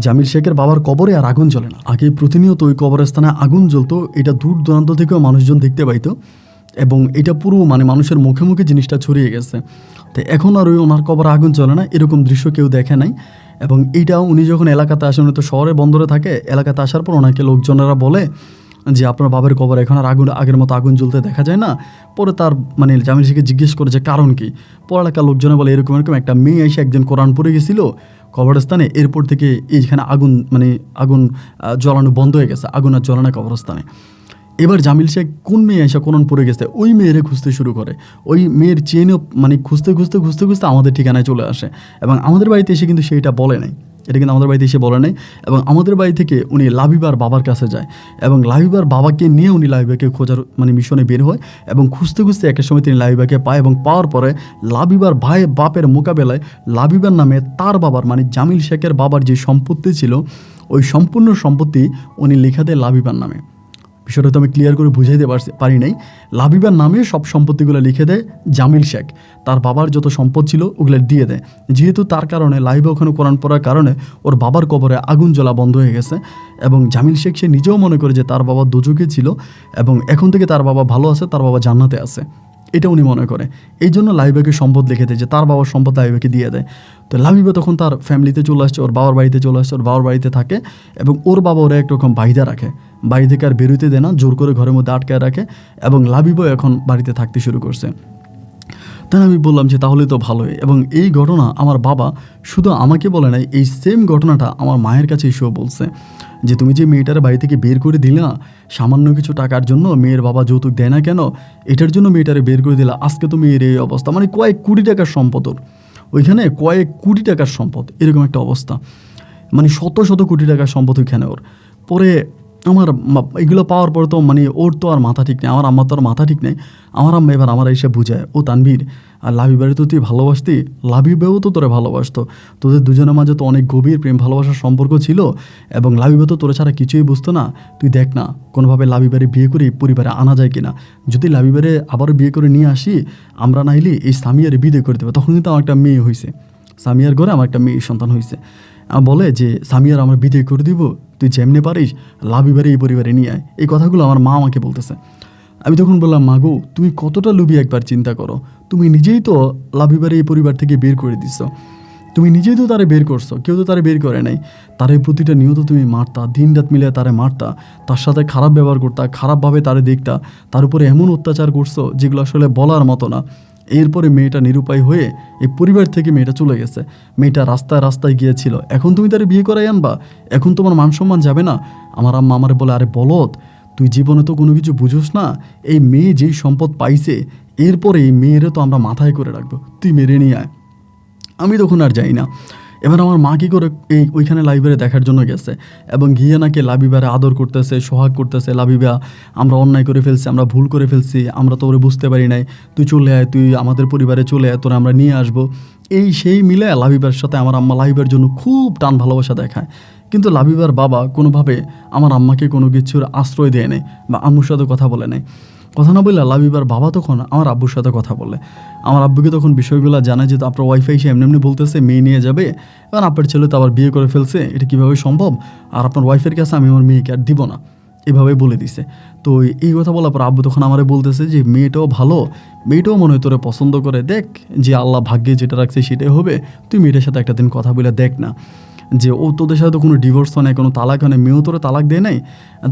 জামিল শেখের বাবার কবরে আর আগুন জ্বলে না। আগে প্রতিনিয়ত ওই কবরস্থানে আগুন জ্বলতো, এটা দূর দূরান্ত থেকেও মানুষজন দেখতে পাইতো, এবং এটা পুরো মানে মানুষের মুখে মুখে জিনিসটা ছড়িয়ে গেছে। তো এখন আর ওই ওনার কবরে আগুন জ্বলে না, এরকম দৃশ্য কেউ দেখে নাই। এবং এইটাও উনি যখন এলাকাতে আসেন, উনি তো শহরে বন্দরে থাকে, এলাকাতে আসার পর ওনাকে লোকজনেরা বলে যে আপনার বাবার কবর এখন আর আগের মতো আগুন জ্বলতে দেখা যায় না। পরে তার মানে জামিল শেখকে জিজ্ঞেস করে যে কারণ কি, পড়ালেখার লোকজনে বলে এরকম একটা মেয়ে এসে একজন কোরআন পড়ে গেছিলো কবরস্থানে, এরপর থেকে এইখানে আগুন জ্বলানো বন্ধ হয়ে গেছে, আগুন আর জ্বলানো কবরস্থানে। এবার জামিল শেখ কোন মেয়ে এসে কোরআন পড়ে গেছে ওই মেয়েরে খুঁজতে শুরু করে, ওই মেয়ের চেনও মানে খুঁজতে আমাদের ঠিকানায় চলে আসে। এবং আমাদের বাড়িতে এসে কিন্তু সেইটা বলে নাই, এটা কিন্তু আমাদের বাড়িতে এসে বলে নাই। এবং আমাদের বাড়ি থেকে উনি লাবিবার বাবার কাছে যায়, এবং লাবিবার বাবাকে নিয়ে উনি লাবিবাকে খোঁজার মানে মিশনে বের হয়। এবং খুঁজতে একটা সময় তিনি লাবিবাকে পায়, এবং পাওয়ার পরে লাবিবার বাপের মোকাবেলায় লাবিবার নামে তার বাবার মানে জামিল শেখের বাবার যে সম্পত্তি ছিল, ওই সম্পূর্ণ সম্পত্তি উনি লেখা দেয় লাবিবার নামে। বিষয়টা তো আমি ক্লিয়ার করে বুঝাইতে পারি নাই। লাবিবার নামে সব সম্পত্তিগুলো লিখে দেয় জামিল শেখ, তার বাবার যত সম্পদ ছিল ওগুলো দিয়ে দেয়। যেহেতু তার কারণে লাবিবা ওখানে কোরআন পড়ার কারণে ওর বাবার কবরে আগুন জ্বলা বন্ধ হয়ে গেছে। এবং জামিল শেখ সে নিজেও মনে করে যে তার বাবা দোজকে ছিল, এবং এখন থেকে তার বাবা ভালো আছে, তার বাবা জান্নাতে আছে, এটা উনি মনে করে। এই জন্য লাবিবাকে সম্পদ লিখে দেয়, যে তার বাবার সম্পদ লাবিবাকে দিয়ে দেয়। তো লাবিবা তখন তার ফ্যামিলিতে চলে আসছে, ওর বাবার বাড়িতে চলে আসছে, ওর বাবার বাড়িতে থাকে। এবং ওর বাবা ওরা একরকম বাইদা রাখে, বাড়ি থেকে আর বেরোতে দেয় না, জোর করে ঘরের মধ্যে আটকায় রাখে। এবং লাবিবাও এখন বাড়িতে থাকতে শুরু করছে। তাই আমি বললাম যে তাহলে তো ভালোই। এবং এই ঘটনা আমার বাবা শুধু আমাকে বলে নাই, এই সেম ঘটনাটা আমার মায়ের কাছে এসেও বলছে, যে তুমি যে মেয়েটার বাড়ি থেকে বের করে দিলা সামান্য কিছু টাকার জন্য, মেয়ের বাবা যৌতুক দেয় না কেন, এটার জন্য মেয়েটারে বের করে দিলা, আজকে তো মেয়ের এই অবস্থা, মানে কয়েক কোটি টাকার সম্পদ, ওইখানে কয়েক কোটি টাকার সম্পদ, এরকম একটা অবস্থা, মানে শত কোটি টাকার সম্পদ ওইখানে ওর। পরে আমার এগুলো পাওয়ার পর তো মানে ওর তো আর মাথা ঠিক নেই, আমার আম্মার তো আর মাথা ঠিক নেই। আমার আম্মা এবার আমার এসে বুঝায়, ও তানভীর, আর লাবিবারে তো তুই ভালোবাসতি, লাবিবাও তো তোরে ভালোবাসতো, তোদের দুজনের মাঝে তো অনেক গভীর প্রেম ভালোবাসার সম্পর্ক ছিল, এবং লাবিবা তো তোরে ছাড়া কিছুই বুঝতো না। তুই দেখ না কোনোভাবে লাবিবারে বিয়ে করে পরিবারে আনা যায় কিনা, যদি লাবিবারে আবারও বিয়ে করে নিয়ে আসি, আমরা নাইলে এই সামিয়ারে বিয়ে করে দেবো। তখন কিন্তু আমার একটা মেয়ে হয়েছে, সামিয়ার ঘরে আমার একটা মেয়ে সন্তান হয়েছে। বলে যে সামিয়ার আমরা বিয়ে করে দিব, তুই যেমনি পারিস লাবিবারে এই পরিবারে নিয়ে আয়। এই কথাগুলো আমার মা আমাকে বলতেছে। আমি তখন বললাম, মা গো, তুমি কতটা লুবি একবার চিন্তা করো, তুমি নিজেই তো লাবিবারে এই পরিবার থেকে বের করে দিচ্ছ, তুমি নিজেই তো তারে বের করছো, কেউ তো তারে বের করে নাই। তারে প্রতিটা নিয়ত তুমি মারতা, দিন রাত মিলে তারে মারতা, তার সাথে খারাপ ব্যবহার করতা, খারাপভাবে তারে দেখতা, তার উপরে এমন অত্যাচার করছো যেগুলো আসলে বলার মতো না। এরপরে মেয়েটা নিরুপায় হয়ে এই পরিবার থেকে মেয়েটা চলে গেছে। মেয়েটা রাস্তায় রাস্তায় গিয়েছিল, এখন তুমি তারে বিয়ে করাই আনবা? এখন তোমার মান সম্মান যাবে না? আমার আম্মা আমারে বলে, আরে বলদ, তুই জীবনে তো কোনো কিছু বুঝোস না, এই মেয়ে যেই সম্পদ পাইছে এরপরে এই মেয়েরে তো আমরা মাথায় করে রাখবো, তুই মেরে নিয়ে আয়। আমি তখন আর যাই না। এবার আমার মা কী করে ওইখানে লাবিবারে দেখার জন্য গেছে এবং গিয়ে নাকি লাবিবারে আদর করতেছে, সোহাগ করতেছে। লাবিবা, আমরা অন্যায় করে ফেলছি, আমরা ভুল করে ফেলছি, আমরা তো ওরে বুঝতে পারি নাই, তুই চলে আয়, তুই আমাদের পরিবারে চলে আয়, তোরা আমরা নিয়ে আসবো। এই সেই মিলে লাবিবার সাথে আমার আম্মা লাবিবার জন্য খুব টান ভালোবাসা দেখায়। কিন্তু লাবিবার বাবা কোনোভাবে আমার আম্মাকে কোনো কিছুর আশ্রয় দেয় নেই বা আম্মুর সাথে কথা বলে নেই। কথা না বললে লাবিবার বাবা তখন আমার আব্বুর সাথে কথা বলে। আমার আব্বুকে তখন বিষয়গুলো জানায় যে আপনার ওয়াইফাই সে এমনি এমনি বলতেছে মেয়ে নিয়ে যাবে, কারণ আপনার ছেলে তো আবার বিয়ে করে ফেলছে, এটা কীভাবে সম্ভব, আর আপনার ওয়াইফের কাছে আমি আমার মেয়েকে আর দিব না, এভাবে বলে দিছে। তো এই কথা বলার পর আব্বু তখন আমারে বলতেছে যে মেয়েটাও ভালো, মেয়েটাও মনে হয় তোরে পছন্দ করে, দেখ যে আল্লাহ ভাগ্যে যেটা রাখছে সেটাই হবে, তুই মেয়েটার সাথে একটা দিন কথা বলে দেখ না, যে ও তোদের সাথে তো কোনো ডিভোর্স হয় নাই, কোনো তালাক হয় নাই, মেয়েও তোরা তালাক দেয় নাই,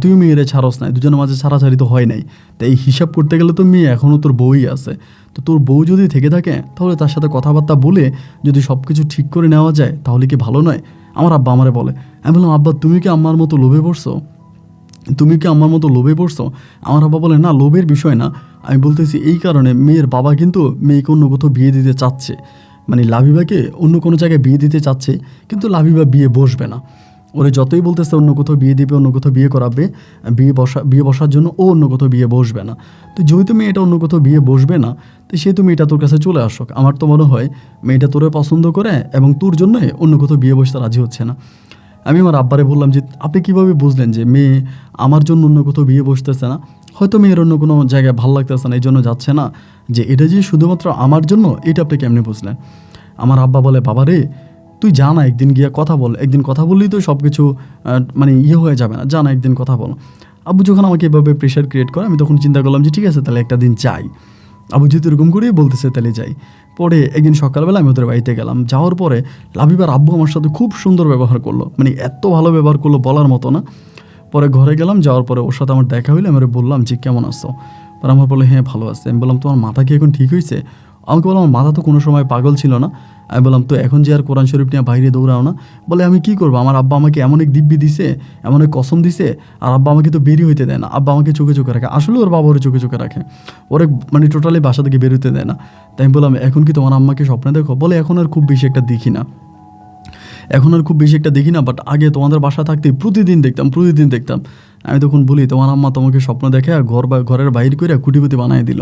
তুই মেয়েরে ছাড়স নাই, দুজনের মাঝে ছাড়াছাড়ি তো হয় নাই, তাই এই হিসাব করতে গেলে তো মেয়ে এখনও তোর বউই আছে। তো তোর বউ যদি থেকে থাকে তাহলে তার সাথে কথাবার্তা বলে যদি সব কিছু ঠিক করে নেওয়া যায় তাহলে কি ভালো নয়? আমার আব্বা আমারে বলে। আমি বললাম, আব্বা তুমি কি আমার মতো লোভে পড়ছো? তুমি কি আমার মতো লোভে পড়ছো? আমার আব্বা বলে, না লোভের বিষয় না, আমি বলতেছি এই কারণে মেয়ের বাবা কিন্তু মেয়েকে অন্য কোথাও বিয়ে দিতে চাচ্ছে, মানে লাবিবাকে অন্য কোনো জায়গায় বিয়ে দিতে চাচ্ছে, কিন্তু লাবিবা বিয়ে বসবে না। ওরে যতই বলতেছে অন্য কোথাও বিয়ে দিবে, অন্য কোথাও বিয়ে করাবে, বিয়ে বসার জন্য ও অন্য কোথাও বিয়ে বসবে না। তো যেহেতু মেয়েটা অন্য কোথাও বিয়ে বসবে না, তো সেহেতু মেয়েটা তোর কাছে চলে আসুক। আমার তো মনে হয় মেয়েটা তোরে পছন্দ করে এবং তোর জন্যই অন্য কোথাও বিয়ে বসতে রাজি হচ্ছে না। আমি আমার আব্বারে বললাম যে আপনি কীভাবে বুঝলেন যে মেয়ে আমার জন্য অন্য কোথাও বিয়ে বসতেছে না? হয়তো মেয়ের অন্য কোনো জায়গায় ভালো লাগতেছে না, এই জন্য যাচ্ছে না, যে এটা যে শুধুমাত্র আমার জন্য, এটা আপনি কেমনি বুঝলেন? আমার আব্বা বলে, বাবা রে, তুই যা না একদিন গিয়ে কথা বল, একদিন কথা বললেই তো সব কিছু মানে হয়ে যাবে না, যা না একদিন কথা বল। আব্বু যখন আমাকে এভাবে প্রেশার ক্রিয়েট করে, আমি তখন চিন্তা করলাম যে ঠিক আছে তাহলে একটা দিন যাই। আব্বু যেহেতু এরকম করেই বলতেছে তাহলে যাই। পরে একদিন সকালবেলা আমি ওদের বাড়িতে গেলাম। যাওয়ার পরে লাবিবার আব্বু আমার সাথে খুব সুন্দর ব্যবহার করলো, মানে এত ভালো ব্যবহার করলো বলার মতো না। পরে ঘরে গেলাম, যাওয়ার পরে ওর সাথে আমার দেখা হইলে আমি বললাম যে কেমন আছো? পরে আমার বলে, হ্যাঁ ভালো আছে। আমি বললাম, তোমার মাথা কি এখন ঠিক হয়েছে? আমাকে বললাম, আমার মাথা তো কোনো সময় পাগল ছিল না। আমি বললাম, তো এখন যে আর কোরআন শরীফ নিয়ে বাইরে দৌড়াও না? বলে, আমি কি করবো, আমার আব্বা আমাকে এমন এক দিব্যি দিছে, এমন এক কসম দিছে, আর আব্বা আমাকে তো বেরিয়ে হইতে দেয় না, আব্বা আমাকে চোখে চোখে রাখে। আসলে ওর বাবা ওর চোখে চোখে রাখে, ওরে মানে টোটালি বাসা থেকে বের হইতে দেয় না। তাই আমি বললাম, এখন কি তোমার আম্মাকে স্বপ্নে দেখো? বলে, এখন আর খুব বেশি একটা দেখি না, বাট আগে তোমাদের বাসা থাকতে প্রতিদিন দেখতাম। আমি তখন বলি, তোমার আম্মা তোমাকে স্বপ্ন দেখে আর ঘরের বাইরে করে কুটিপতি বানিয়ে দিল।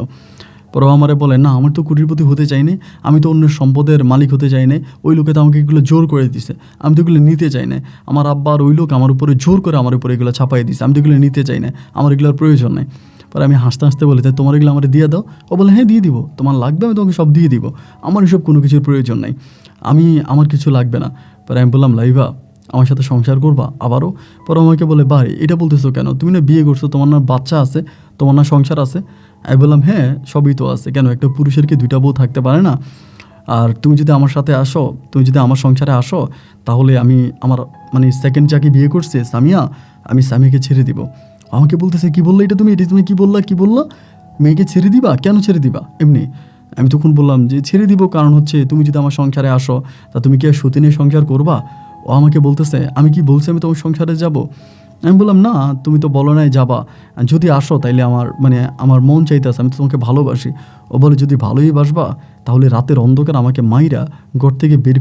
পরে আমারে বলে, না আমার তো কুটিরপতি হতে চাইনি, আমি তো অন্য সম্পদের মালিক হতে চাই না, ওই লোকে তো আমাকে এগুলো জোর করে দিছে, আমি তো এগুলো নিতে চাই না। আমার আব্বা আর ওই লোক আমার উপরে জোর করে আমার উপরে এগুলো ছাপাই দিছে, আমি তো এগুলো নিতে চাই না, আমার এগুলোর প্রয়োজন নেই। পরে আমি হাসতে হাসতে বলি, তাই তোমার এগুলো আমার দিয়ে দাও? ও বলে, হ্যাঁ দিয়ে দিব, তোমার লাগবে আমি তোমাকে সব দিয়ে দিব, আমার এসব কোনো কিছুর প্রয়োজন নেই, আমার কিছু লাগবে না। পরে আমি বললাম, লাইভা আমার সাথে সংসার করবা আবারও? পরে আমাকে বলে, ভাই এটা বলতেছো কেন, তুমি না বিয়ে করছো, তোমার না বাচ্চা আছে, তোমার না সংসার আছে? আমি বললাম, হ্যাঁ সবই তো আছে, কেন একটা পুরুষের কি দুইটা বউ থাকতে পারে না? আর তুমি যদি আমার সাথে আসো, তুমি যদি আমার সংসারে আসো, তাহলে আমি আমার মানে সেকেন্ড যাকে বিয়ে করছে সামিয়া, আমি সামিয়াকে ছেড়ে দিব। আমাকে বলতেছে, কি বললো এটা তুমি কি বললা, মেয়েকে ছেড়ে দিবা? কেন ছেড়ে দিবা? এমনি। আমি তখন বললাম যে ছেড়ে দিব কারণ হচ্ছে তুমি যদি আমার সংসারে আসো, তা তুমি কি আর সতীনের সংসার করবা? ও আমাকে বলতেছে, আমি কি বলছি আমি তোমার সংসারে যাব? আমি বললাম, না তুমি তো বলো নাই যাবা, যদি আসো তাইলে আমার মন চাইতেছে, আমি তো তোমাকে ভালোবাসি। ও বলে, যদি ভালোই বাসবা তাহলে রাতের অন্ধকার আমাকে মাইরা ঘর থেকে বের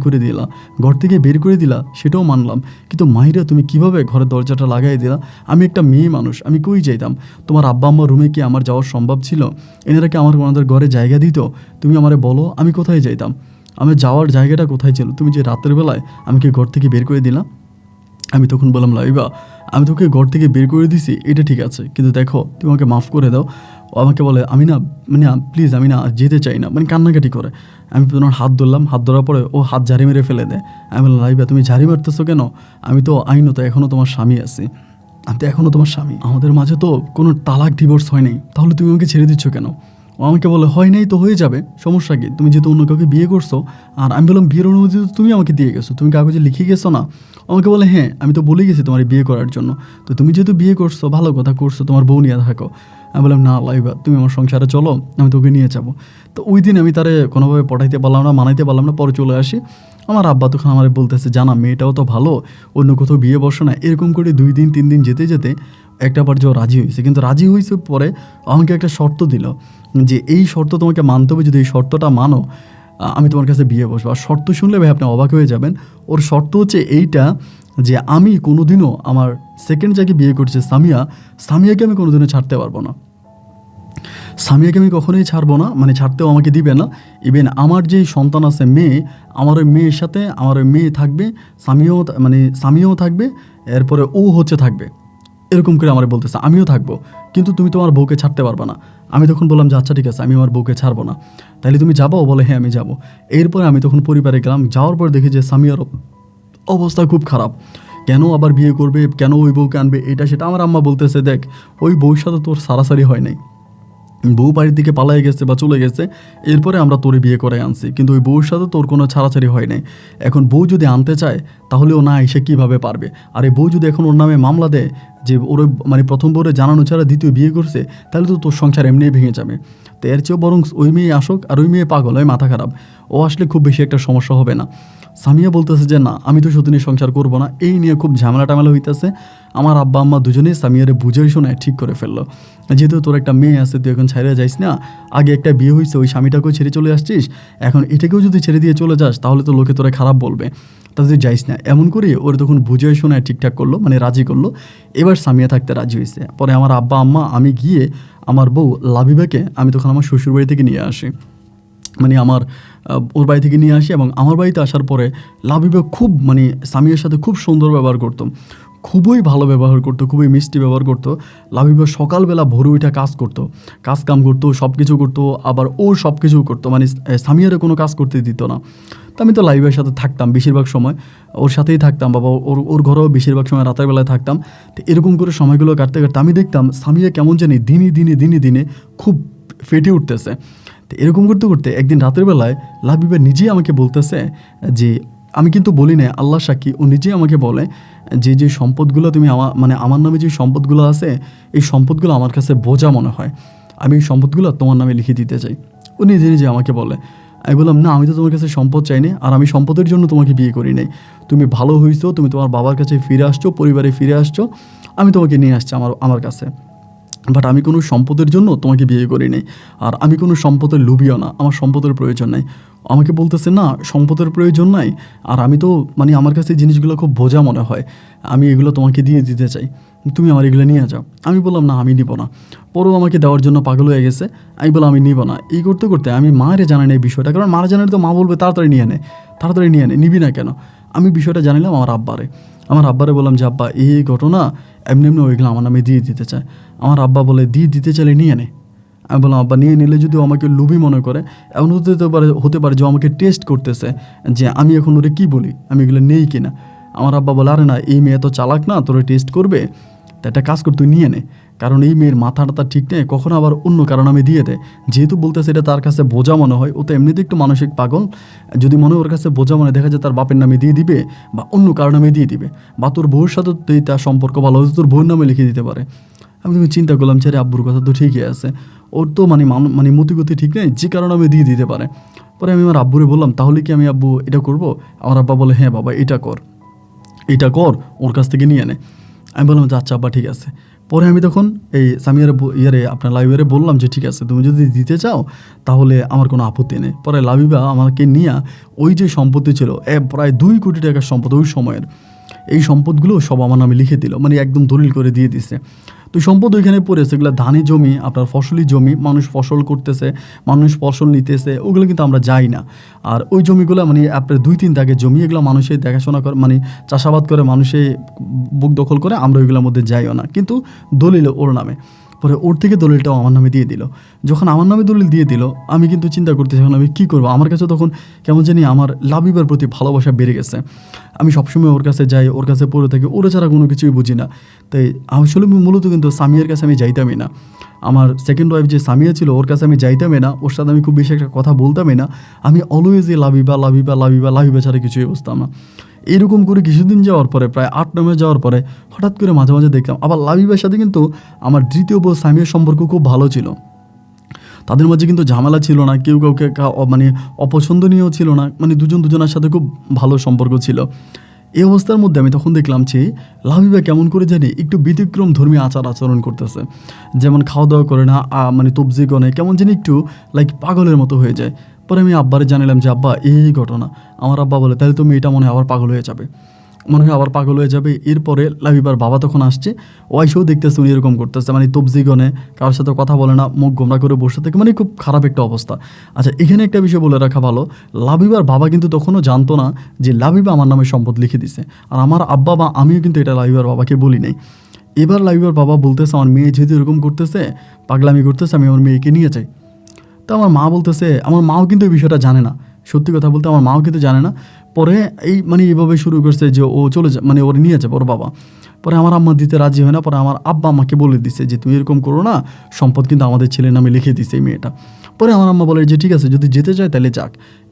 করে দিলা সেটাও মানলাম, কিন্তু মাইরা তুমি কিভাবে ঘরের দরজাটা লাগাই দিলা? আমি একটা মেয়ে মানুষ, আমি কই যাইতাম? তোমার আব্বা আম্মার রুমে কি আমার যাওয়ার সম্ভব ছিল? এনারা কি আমাদের ঘরে জায়গা দিত? তুমি আমারে বলো, আমি কোথায় যাইতাম? আমার যাওয়ার জায়গাটা কোথায় ছিল? তুমি যে রাতের বেলায় আমাকে ঘর থেকে বের করে দিলা। আমি তখন বললাম, লাইবা আমি তোকে ঘর থেকে বের করে দিছি এটা ঠিক আছে, কিন্তু দেখো তুমি আমাকে মাফ করে দাও। ও আমাকে বলে, আমি না প্লিজ আমি না যেতে চাই না, কান্নাকাটি করে। আমি তোমার হাত ধরলাম, হাত ধরার পরে ও হাত ঝাড়ি মেরে ফেলে দেয়। আমি বললাম, লাইবা তুমি ঝাড়ি মারতেছো কেন? আমি তো আইনত এখনও তোমার স্বামী আছি, আমি তো এখনও তোমার স্বামী, আমাদের মাঝে তো কোনো তালাক ডিভোর্স হয় নাই, তাহলে তুমি আমাকে ছেড়ে দিচ্ছ কেন? ও আমাকে বলে, হয় নাই তো হয়ে যাবে, সমস্যা কি? তুমি যেহেতু অন্য কাউকে বিয়ে করছো। আর আমি বললাম, বিয়ের অনুমতি তো তুমি আমাকে দিয়ে গেছো, তুমি কাগজে লিখে গেছো না? আমাকে বলে, হ্যাঁ আমি তো বলে গেছি তোমার বিয়ে করার জন্য, তো তুমি যেহেতু বিয়ে করছো ভালো কথা করছো, তোমার বউ নিয়ে থাকো। আমি বললাম, না লাইবা, তুমি আমার সংসারে চলো, আমি তোকে নিয়ে যাবো। তো ওই দিন আমি তারে কোনোভাবে পটাইতে পারলাম না, মানাইতে পারলাম না, পরে চলে আসি। আমার আব্বা তখন আমার বলতেছে, জানা মেয়েটাও তো ভালো, অন্য কোথাও বিয়ে বসো না। এরকম করে 2 দিন 3 দিন যেতে যেতে একটা পর্যায়ে রাজি হয়েছে। কিন্তু রাজি হয়েছে পরে আমাকে একটা শর্ত দিল যে এই শর্ত তোমাকে মানতে হবে, যদি এই শর্তটা মানো আমি তোমার কাছে বিয়ে বসবো। আর শর্ত শুনলে ভাই আপনি অবাক হয়ে যাবেন। ওর শর্ত হচ্ছে এইটা যে আমি কোনোদিনও আমার সেকেন্ড যাকে বিয়ে করছে সামিয়াকে আমি কোনোদিনও ছাড়তে পারবো না। সামিয়াকে আমি কখনোই ছাড়বো না, মানে ছাড়তেও আমাকে দিবে না। ইভেন আমার যেই সন্তান আছে মেয়ে, আমার ওই মেয়ের সাথে আমার ওই মেয়ে থাকবে, সামিয়াও থাকবে, এরপরে ও থাকবে। এরকম করে আমার বলতেছে আমিও থাকবো, কিন্তু তুমি তোমার বউকে ছাড়তে পারবে না। আমি তখন বললাম যে আচ্ছা ঠিক আছে, আমি আমার বউকে ছাড়বো না। তাইলে তুমি যাবো? বলে হ্যাঁ আমি যাবো। এরপরে আমি তখন পরিবারে গেলাম। যাওয়ার পর দেখি যে সামিয়ার অবস্থা খুব খারাপ। কেন আবার বিয়ে করবে, কেন ওই বউকে আনবে, এটা সেটা। আমার আম্মা বলতেছে, দেখ ওই বউর সাথে তোর সারাসারি হয় নাই, বউ বাড়ির দিকে পালাই গেছে বা চলে গেছে, এরপরে আমরা তোরে বিয়ে করে আনছি, কিন্তু ওই বউর সাথে তোর কোনো ছাড়াছাড়ি হয় নাই। এখন বউ যদি আনতে চায় তাহলে ও না এসে কীভাবে পারবে? আর এই বউ যদি এখন ওর নামে মামলা দেয় যে ওর প্রথম বউরে জানানো ছাড়া দ্বিতীয় বিয়ে করছে, তাহলে তো তোর সংসার এমনিই ভেঙে যাবে। তো এর চেয়েও বরং ওই মেয়ে আসুক, আর ওই মেয়ে পাগল, ওই মাথা খারাপ, ও আসলে খুব বেশি একটা সমস্যা হবে না। সামিয়া বলতেছে যে না, আমি তো সত্যি সংসার করবো না। এই নিয়ে খুব ঝামেলা টামেলা হইতেছে। আমার আব্বা আম্মা দুজনেই সামিয়ারে বুঝে শুনে ঠিক করে ফেললো, যেহেতু তোর একটা মেয়ে আছে, তুই এখন ছেড়ে যাইস না, আগে একটা বিয়ে হয়েছে, ওই স্বামীটাকেও ছেড়ে চলে আসছিস, এখন এটাকেও যদি ছেড়ে দিয়ে চলে যাস তাহলে তো লোকে তোরা খারাপ বলবে, তাহলে তুই যাইস না। এমন করে ওর তখন বুঝে শুনে ঠিকঠাক করলো, মানে রাজি করলো। এবার সামিয়া থাকতে রাজি হয়েছে। পরে আমার আব্বা আম্মা, আমি গিয়ে আমার বউ লাবিবাকে আমি তখন আমার শ্বশুর বাড়ি থেকে নিয়ে আসি, মানে আমার ওর বাড়ি থেকে নিয়ে আসি। এবং আমার বাড়িতে আসার পরে লাবিবা খুব, মানে সামিয়ার সাথে খুব সুন্দর ব্যবহার করতো, খুবই ভালো ব্যবহার করতো, খুবই মিষ্টি ব্যবহার করতো। লাবিবা সকালবেলা ভোরে উঠে কাজ করতো, কাজ কাম করতো, সব কিছু করতো, আবার ও সব কিছু করতো, মানে সামিয়ারে কোনো কাজ করতে দিত না। তো আমি তো লাবিবার সাথে থাকতাম বেশিরভাগ সময়, ওর সাথেই থাকতাম, বাবা ওর ঘরেও বেশিরভাগ সময় রাতের বেলায় থাকতাম। তো এরকম করে সময়গুলো কাটতে কাটতে আমি দেখতাম সামিয়া কেমন জানি দিনে দিনে খুব ফেটে উঠতেছে। তো এরকম করতে করতে একদিন রাতের বেলায় লাবিবা নিজেই আমাকে বলতেছে যে, আমি কিন্তু বলি না, আল্লাহ সাক্ষী, ও নিজেই আমাকে বলে যে যে সম্পদগুলো তুমি আমার নামে যে সম্পদগুলো আছে, এই সম্পদগুলো আমার কাছে বোঝা মনে হয়, আমি এই সম্পদগুলো তোমার নামে লিখে দিতে চাই। ও নিজে নিজে আমাকে বলে। আমি বললাম, না আমি তো তোমার কাছে সম্পদ চাইনি, আর আমি সম্পদের জন্য তোমাকে বিয়ে করি নাই। তুমি ভালো হয়েছো, তুমি তোমার বাবার কাছে ফিরে আসছো, পরিবারে ফিরে আসছো, আমি তোমাকে নিয়ে আসছি আমার কাছে, বাট আমি কোনো সম্পদের জন্য তোমাকে বিয়ে করি নাই, আর আমি কোনো সম্পদের লোভীও না, আমার সম্পদের প্রয়োজন নাই। আমাকে বলতেছে না সম্পদের প্রয়োজন নাই, আর আমি তো আমার কাছে জিনিসগুলো খুব বোঝা মনে হয়, আমি এগুলো তোমাকে দিয়ে দিতে চাই, তুমি আমার এগুলো নিয়ে যাও। আমি বললাম, না আমি নিব না। পরেও আমাকে দেওয়ার জন্য পাগল হয়ে গেছে। আমি বললাম আমি নিব না। এই করতে করতে আমি মায়ের জানাই এই বিষয়টা, কারণ মারা জানালে তো মা বলবে তাড়াতাড়ি নিয়ে নে, নিবি না কেন। আমি বিষয়টা জানিলাম আমার আব্বারে বললাম যে আব্বা এই ঘটনা, এমনি ওইগুলো আমার নামে দিয়ে দিতে চায়। আমার আব্বা বলে, দিয়ে দিতে চাইলে নিয়ে নে। আমি বললাম, আব্বা নিয়ে নিলে যদি আমাকে লোভী মনে করে, এমন হতে পারে যে আমাকে টেস্ট করতেছে যে আমি এখন ওরে কী বলি, আমি এগুলো নেই কিনা। আমার আব্বা বলে, আরে না, এই মেয়ে তো চালাক না, তোরে টেস্ট করবে, তা একটা কাজ কর, তুই নিয়ে নে, কারণ এই মেয়ের মাথাটা ঠিক নেই, কখনো আবার অন্য কারণ আমি দিয়ে দেয়, যেহেতু বলতেছে এটা তার কাছে বোঝা মনে হয়, ও তো এমনিতে একটু মানসিক পাগল, যদি মনে ওর কাছে বোঝা মনে দেখা যায় তার বাপের নামে দিয়ে দিবে বা অন্য কারণ নামে দিয়ে দিবে, বা তোর বউর সাথে তার সম্পর্ক ভালো হয়তো তোর বউর নামে লিখে দিতে পারে। আমি চিন্তা করলাম, ছেড়ে আব্বুর কথা তো ঠিকই আছে, ওর তো মতিগতি ঠিক নেই, যে কারণে আমি দিয়ে দিতে পারে। পরে আমি আমার আব্বুরে বললাম, তাহলে কি আমি আব্বু এটা করব? আমার আব্বা বলে, হ্যাঁ বাবা এটা কর, ওর কাছ থেকে নিয়ে নে। আমি বললাম যে আচ্ছা আব্বা ঠিক আছে। পরে আমি তখন এই সামিয়ারে আপনার লাবিবারে বললাম যে ঠিক আছে, তুমি যদি দিতে চাও তাহলে আমার কোনো আপত্তি নেই। পরে লাবিবা আমাকে নিয়ে ওই যে সম্পত্তি ছিল প্রায় 2 কোটি টাকার সম্পদ ওই সময়ের, এই সম্পদগুলো সব আমার নামে লিখে দিল, একদম দলিল করে দিয়ে দিছে। তো সম্পদ ওইখানে পড়েছে, এগুলো ধানি জমি, আপনার ফসলি জমি, মানুষ ফসল করতেছে, মানুষ ফসল নিতেছে, ওগুলো কিন্তু আমরা যাই না। আর ওই জমিগুলো আপনার 2-3 দাগের জমি, এগুলো মানুষের দেখাশোনা করে, চাষাবাদ করে, মানুষে বুক দখল করে, আমরা ওইগুলোর মধ্যে যাইও না, কিন্তু দলিল ওর নামে। পরে ওর থেকে দলিলটাও আমার নামে দিয়ে দিল। যখন আমার নামে দলিল দিয়ে দিল, আমি কিন্তু চিন্তা করতেছি এখন আমি কী করবো। আমার কাছে তখন কেমন জানি আমার লাবিবার প্রতি ভালোবাসা বেড়ে গেছে। আমি সবসময় ওর কাছে যাই, ওর কাছে পড়ে থাকি, ওরা ছাড়া কোনো কিছুই বুঝি না। তাই আসলে মূলত কিন্তু সামিয়ার কাছে আমি যাইতামই না। আমার সেকেন্ড ওয়াইফ যে সামিয়া ছিল, ওর কাছে আমি যাইতামই না, ওর সাথে আমি খুব বেশি একটা কথা বলতামই না। আমি অলওয়েজ লাবিবা ছাড়া কিছুই বুঝতাম না। এরকম করে কিছুদিন যাওয়ার পরে প্রায় 8-9 মাস যাওয়ার পরে হঠাৎ করে মাঝে মাঝে দেখলাম আবার লাবিবার সাথে কিন্তু আমার দ্বিতীয় বউ সামিয়ার সম্পর্ক খুব ভালো ছিল। তাদের মাঝে কিন্তু ঝামেলা ছিল না, কেউ কাউকে মানে অপছন্দনীয় ছিল না, মানে দুজন দুজনের সাথে খুব ভালো সম্পর্ক ছিল। এই অবস্থার মধ্যে আমি তখন দেখলাম যে লাবিবা কেমন করে জানি একটু ব্যতিক্রম ধর্মী আচরণ করতেছে, যেমন খাওয়া দাওয়া করে না, মানে তবজি গনে কেমন জানি একটু লাইক পাগলের মতো হয়ে যায়। পরে আমি আব্বারে জানালাম যে আব্বা এই ঘটনা। আমার আব্বা বলে তাহলে তুমি এটা মনে হয় আবার পাগল হয়ে যাবে, মনে হয় আবার পাগল হয়ে যাবে। এরপরে লাবিবার বাবা তখন আসছে, ওয়াইসেও দেখতেছে উনি এরকম করতেছে, মানে তবজি গনে, কারোর সাথে কথা বলে না, মুখ গোমরা করে বসে থাকে, মানে খুব খারাপ একটা অবস্থা। আচ্ছা, এখানে একটা বিষয় বলে রাখা ভালো, লাবিবার বাবা কিন্তু তখনও জানতো না যে লাবিবা আমার নামে সম্পদ লিখে দিছে। আর আমার আব্বা বা আমিও কিন্তু এটা লাবিবার বাবাকে বলি নাই। এবার লাবিবার বাবা বলতেছে আমার মেয়ে যেহেতু এরকম করতেছে, পাগলামি করতেছে, আমি আমার মেয়েকে নিয়ে যাই। তো আমার মা বলতেছে, আমার মাও কিন্তু এই বিষয়টা জানে না, সত্যি কথা বলতে আমার মাও কিন্তু জানে না। পরে এই মানে এইভাবে শুরু করছে যে ও চলে যায়, মানে ওর নিয়ে যাবে ওর বাবা। পরে আমার আম্মা দিতে রাজি হয় না, পরে আমার আব্বা আমাকে বলে দিছে যে তুমি এরকম করো না, সম্পদ কিন্তু আমাদের ছেলের নামে লিখে দিছে এই মেয়েটা। পরে আমার আম্মা বলে যে ঠিক আছে, যদি যেতে চায় তাহলে যাক।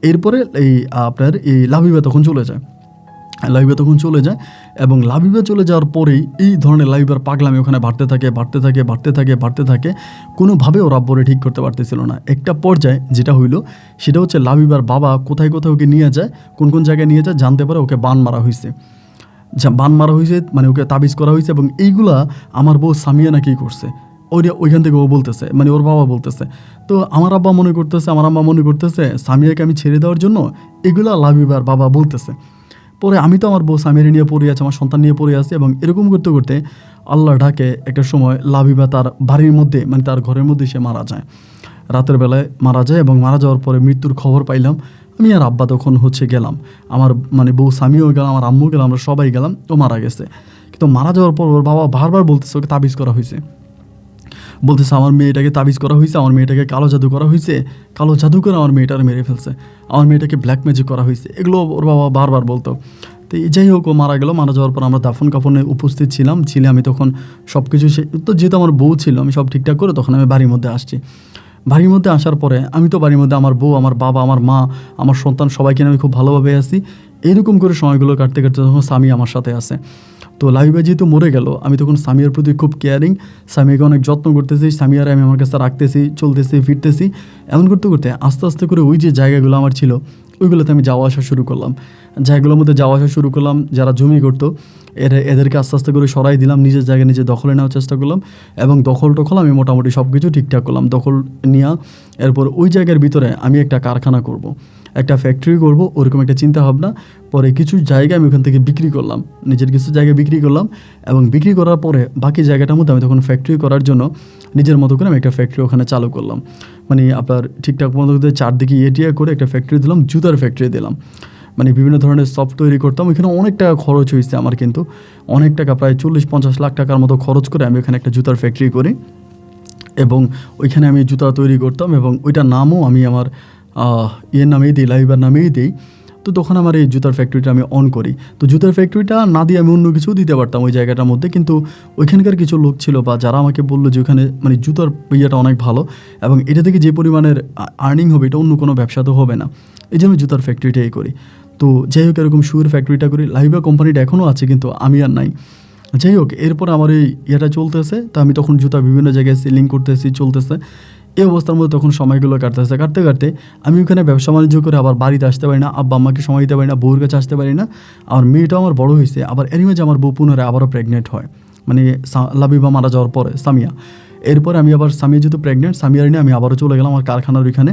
এরপরে এই আপনার এই লাবিবা তখন চলে যায়, লাবিবা তখন চলে যায়, এবং লাবিবা চলে যাওয়ার পরেই এই ধরনের লাবিবার পাগলামি ওখানে বাড়তে থাকে। কোনোভাবে ওর আব্বরে ঠিক করতে পারতেছিল না। একটা পর্যায়ে যেটা হইলো সেটা হচ্ছে লাবিবার বাবা কোথায় ওকে নিয়ে যায়, কোন কোন জায়গায় নিয়ে যায় জানতে পারে ওকে বান মারা হয়েছে, মানে ওকে তাবিজ করা হয়েছে, এবং এইগুলা আমার বউ সামিয়া নাকি করছে। ওইখান থেকে ও বলতেছে, মানে ওর বাবা বলতেছে। তো আমার আম্মা মনে করতেছে সামিয়াকে আমি ছেড়ে দেওয়ার জন্য এগুলা লাবিবার বাবা বলতেছে। পরে আমি তো আমার বউ সামিয়ারে নিয়ে পড়ে আছি, আমার সন্তান নিয়ে পড়ে আছি, এবং এরকম করতে করতে আল্লাহ ঢাকে একটা সময় লাবিবা তার বাড়ির মধ্যে, মানে তার ঘরের মধ্যে সে মারা যায়, রাতের বেলায় মারা যায়। এবং মারা যাওয়ার পরে মৃত্যুর খবর পাইলাম আমি আর আব্বা, তখন গেলাম, আমার মানে বউ সামিও গেলাম, আমার আম্মু গেলাম, আমরা সবাই গেলাম। ও মারা গেছে, কিন্তু মারা যাওয়ার পর ওর বাবা বারবার বলতেছে ওকে তাবিজ করা হয়েছে, বলতেছে আমার মেয়েটাকে তাবিজ করা হয়েছে, আমার মেয়েটাকে কালো জাদু করা হয়েছে, কালো জাদু করে আমার মেয়েটার মেরে ফেলছে, আমার মেয়েটাকে ব্ল্যাক ম্যাজিক করা হয়েছে, এগুলো ওর বাবা বারবার বলতো। তো যাই হোক, ও মারা গেল। মারা যাওয়ার পর আমরা দাফন কাফনে উপস্থিত ছিলাম, আমি তখন সব কিছু তো যেহেতু আমার বউ ছিল, আমি সব ঠিকঠাক করে তখন আমি বাড়ির মধ্যে আসছি। বাড়ির মধ্যে আসার পরে আমি তো বাড়ির মধ্যে আমার বউ, আমার বাবা, আমার মা, আমার সন্তান সবাইকে আমি খুব ভালোভাবে আছি। এরকম করে সময়গুলো কাটতে তখন স্বামী আমার সাথে আছে। তো লাবিবা যেহেতু মরে গেল, আমি তখন সামিয়ার প্রতি খুব কেয়ারিং, সামিয়াকে অনেক যত্ন করতেছি, সামিয়ার আমি আমার কাছে রাখতেছি, চলতেছি ফিরতেছি। এমন করতে করতে আস্তে আস্তে করে ওই যে জায়গাগুলো আমার ছিল ওইগুলোতে আমি যাওয়া আসা শুরু করলাম, জায়গাগুলোর মধ্যে যাওয়া আসা শুরু করলাম। যারা জমি করতো এদেরকে আস্তে আস্তে করে সরাই দিলাম, নিজের জায়গায় নিজে দখলে নেওয়ার চেষ্টা করলাম, এবং দখল আমি মোটামুটি সব কিছু ঠিকঠাক করলাম, দখল নেওয়া। এরপর ওই জায়গার ভিতরে আমি একটা কারখানা করব, একটা ফ্যাক্টরি করব, ওরকম একটা চিন্তা ভাবনা। পরে কিছু জায়গা আমি ওখান থেকে বিক্রি করলাম, নিজের কিছু জায়গা বিক্রি করলাম, এবং বিক্রি করার পরে বাকি জায়গাটার মধ্যে আমি তখন ফ্যাক্টরি করার জন্য নিজের মতো করে আমি একটা ফ্যাক্টরি ওখানে চালু করলাম। মানে আপনার ঠিকঠাক মতো চারদিকে এটিয়া করে একটা ফ্যাক্টরি দিলাম, জুতার ফ্যাক্টরি দিলাম। মানে বিভিন্ন ধরনের সফট তৈরি করতাম। ওইখানে অনেক টাকা খরচ হয়েছে আমার, কিন্তু অনেক টাকা, প্রায় 40-50 লাখ টাকার মতো খরচ করে আমি ওখানে একটা জুতার ফ্যাক্টরি করি, এবং ওইখানে আমি জুতা তৈরি করতাম, এবং ওইটার নামও আমি আমার ইয়ের নামেই দিই, লাইবার নামেই দিই। তো তখন আমার এই জুতার ফ্যাক্টরিটা আমি অন করি। তো জুতার ফ্যাক্টরিটা না দিয়ে আমি অন্য কিছুও দিতে পারতাম ওই জায়গাটার মধ্যে, কিন্তু ওইখানকার কিছু লোক ছিল বা যারা আমাকে বললো যে ওখানে মানে জুতার ইয়েটা অনেক ভালো, এবং এটা থেকে যে পরিমাণের আর্নিং হবে এটা অন্য কোনো ব্যবসা তো হবে না, এই জন্য জুতার ফ্যাক্টরিটাই করি। তো যাই হোক, এরকম শুয়ের ফ্যাক্টরিটা করি। লাইবা কোম্পানিটা এখনও আছে, কিন্তু আমি আর নাই। যাই হোক, এরপর আমার এই ইয়েটা চলতেছে। তো আমি তখন জুতা বিভিন্ন জায়গায় সেলিং করতেছি, চলতেছে। এই অবস্থার মধ্যে তখন সময়গুলো কাটতে আমি ওখানে ব্যবসা বাণিজ্য করে আবার বাড়িতে আসতে পারি না, আব্বা আম্মাকে সময় দিতে পারি না, বউর কাছে আসতে পারি না। আর মেয়েটাও আমার বড় হয়েছে, আবার এরই মাঝে আমার বউ পুনরায় আবারও প্রেগনেন্ট হয়, মানে লাবিবা মারা যাওয়ার পরে সামিয়া। এরপর আমি আবার সামিয়া যেহেতু প্রেগনেন্ট, সামিয়ার নিয়ে আমি আবারও চলে গেলাম আমার কারখানার ওইখানে।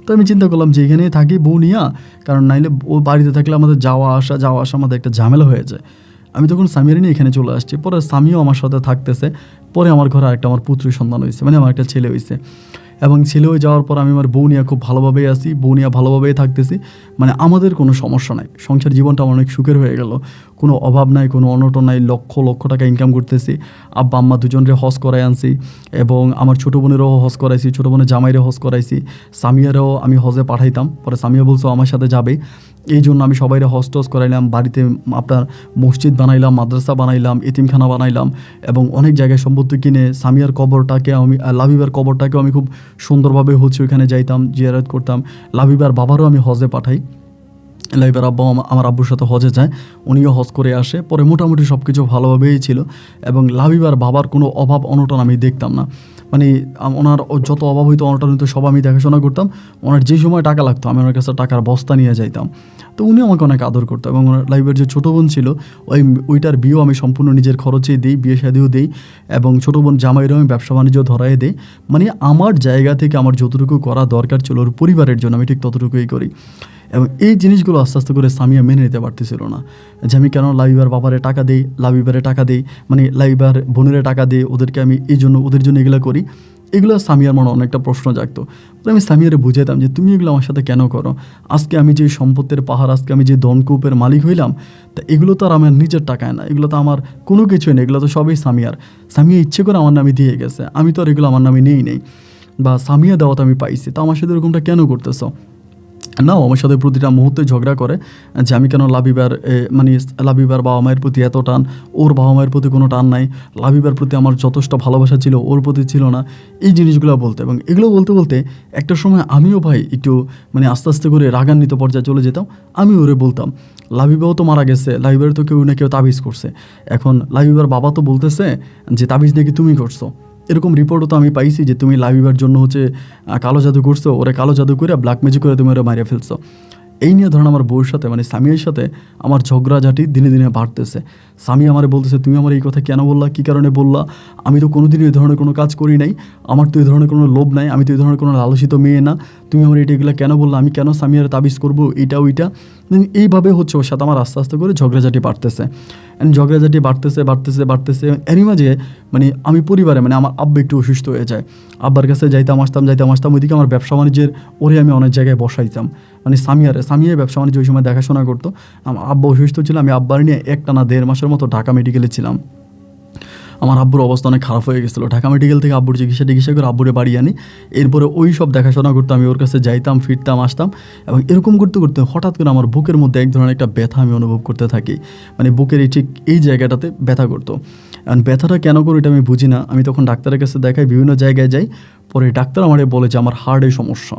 তো আমি চিন্তা করলাম যে এখানেই থাকি বউ নিয়া, কারণ নাইলে ও বাড়িতে থাকলে আমাদের যাওয়া আসা আমাদের একটা ঝামেলা হয়ে যায়। আমি তখন সামিয়ার নিয়ে এখানে চলে আসছি। পরে সামিও আমার সাথে থাকতেছে। পরে আমার ঘরে আরেকটা আমার পুত্রী সন্তান হয়েছে, মানে আমার একটা ছেলে হয়েছে। এবং ছেলে হয়ে যাওয়ার পর আমি আমার বউ নিয়ে খুব ভালোভাবেই আছি, বউ নিয়ে ভালোভাবেই থাকতেছি। মানে আমাদের কোনো সমস্যা নাই, সংসার জীবনটা আমার অনেক সুখের হয়ে গেল, কোনো অভাব নাই, কোনো অনটন নাই, লক্ষ লক্ষ টাকা ইনকাম করতেছি। আব্বা আম্মা দুজনরে হজ করাই আনছি, এবং আমার ছোটো বোনেরও হজ করাইছি, ছোটো বোনের জামাইরে হজ করাইছি, সামিয়ারও আমি হজে পাঠাইতাম। পরে সামিয়া বলছো আমার সাথে যাবে, এই জন্য আমি সবাইরে হজ টজ করাইলাম, বাড়িতে আপনার মসজিদ বানাইলাম, মাদ্রাসা বানাইলাম, এতিমখানা বানাইলাম, এবং অনেক জায়গায় সম্পত্তি কিনে সামিয়ার কবরটাকে আমি, লাবিবার কবরটাকেও আমি খুব সুন্দরভাবে ওইখানে যাইতাম, জিয়ারত করতাম। লাবিবার বাবারও আমি হজে পাঠাই। লাইবার আব্বা আমার আব্বুর সাথে হজে যায়, উনিও হজ করে আসে। পরে মোটামুটি সব কিছু ভালোভাবেই ছিল এবং লাবিবার বাবার কোনো অভাব অনটন আমি দেখতাম না। মানে ওনার যত অভাব হইতো অনটন হইতো সব আমি দেখাশোনা করতাম। ওনার যে সময় টাকা লাগতো আমি ওনার কাছে টাকার বস্তা নিয়ে যাইতাম। তো উনি আমাকে অনেক আদর করতো এবং ওনার লাইফের যে ছোটো বোন ছিল ওইটার বিয়েও আমি সম্পূর্ণ নিজের খরচেই দিই, বিয়ে শাদিও দিই এবং ছোটো বোন জামাইরও আমি ব্যবসা বাণিজ্য ধরাই দিই। মানে আমার জায়গা থেকে আমার যতটুকু করা দরকার ছিল ওর পরিবারের জন্য আমি ঠিক ততটুকুই করি। এবং এই জিনিসগুলো আস্তে আস্তে করে সামিয়া মেনে নিতে পারতেছিল না যে আমি কেন লাবিবার বাবারে টাকা দিই, লাবিবারে টাকা দিই, মানে লাবিবার বোনেরে টাকা দিই, ওদেরকে আমি এই জন্য ওদের জন্য এগুলো করি। এগুলো সামিয়ার মনে অনেকটা প্রশ্ন জাগতো। তো আমি সামিয়ারে বুঝাইতাম যে তুমি এগুলো আমার সাথে কেন করো? আজকে আমি যে সম্পত্তির পাহাড়, আজকে আমি যে ধনকূপের মালিক হইলাম, তা এগুলো তো আর আমার নিজের টাকায় না, এগুলো তো আমার কোনো কিছুই নেই, এগুলো তো সবই সামিয়ার। সামিয়া ইচ্ছে করে আমার নামে দিয়ে গেছে, আমি তো আর এগুলো আমার নামে নেই বা সামিয়া দেওয়াতে আমি পাইছি, তো আমার সাথে এরকমটা কেন করতেছ? নাও আমার সাথে প্রতিটা মুহূর্তে ঝগড়া করে যে আমি কেন লাবিবার বাবা মায়ের প্রতি এত টান, ওর বাবা মায়ের প্রতি কোনো টান নাই, লাবিবার প্রতি আমার যথেষ্ট ভালোবাসা ছিল ওর প্রতি ছিল না, এই জিনিসগুলো বলতে। এবং এগুলো বলতে বলতে একটা সময় আমিও ভাই একটু আস্তে আস্তে করে রাগান্বিত পর্যায়ে চলে যেতাম। আমি ওরে বলতাম লাবিবাও তো মারা গেছে, লাবিবার তো কেউ না কেউ তাবিজ করছে, এখন লাবিবার বাবা তো বলতেছে যে তাবিজ নাকি তুমি করছো, এরকম রিপোর্টও তো আমি পাইছি যে তুমি লাবিবার জন্য কালো জাদু করছো, ওরে কালো জাদু করে ব্ল্যাক ম্যাজিক করে তুমি ওরা মারিয়ে ফেলছো। এই নিয়ে ধরুন আমার বউর সাথে সামিয়ার সাথে আমার ঝগড়াঝাটি দিনে দিনে বাড়তেছে। স্বামী আমারে বলতেছে তুমি আমার এই কথা কেন বললা, কী কারণে বললা, আমি তো কোনোদিনই এই ধরনের কোনো কাজ করি নাই, আমার তো এই ধরনের কোনো লোভ নাই, আমি তো এই ধরনের কোনো লালসিত মেয়ে না, তুমি আমার এগুলো কেন বললা, আমি কেন স্বামীর তাবিজ করবো এইটা ওইটা। এইভাবে ওর সাথে আমার আস্তে আস্তে করে ঝগড়াঝাটি বাড়তেছে। ঝগড়াঝাটি বাড়তেছে বাড়তেছে বাড়তেছে এরই মাঝে আমি পরিবারে আমার আব্বা একটু অসুস্থ হয়ে যায়। আব্বার কাছে যাইতাম আসতাম ওইদিকে আমার ব্যবসা বাণিজ্যের ওরে আমি অনেক জায়গায় বসাইতাম। সামিয়ার ব্যবসা বাণিজ্য ওই সময় দেখাশোনা করতো। আমার আব্বা অসুস্থ ছিল, আমি আব্বার নিয়ে একটানা 1.5 মাসের মতো ঢাকা মেডিকেলে ছিলাম। আমার আব্বুর অবস্থা অনেক খারাপ হয়ে গেছিলো। ঢাকা মেডিকেল থেকে আব্বুর চিকিৎসা করে আব্বুরে বাড়ি আনি। এরপরে ওই সব দেখাশোনা করতে আমি ওর কাছে যাইতাম, ফিরতাম, আসতাম। এবং এরকম করতে করতে হঠাৎ করে আমার বুকের মধ্যে এক ধরনের একটা ব্যথা আমি অনুভব করতে থাকি। বুকের ঠিক এই জায়গাটাতে ব্যথা করতো। এখন ব্যথাটা কেন করে এটা আমি বুঝি না। আমি তখন ডাক্তারের কাছে দেখাই, বিভিন্ন জায়গায় যাই। পরে ডাক্তার আমারে বলে যে আমার হার্টের সমস্যা,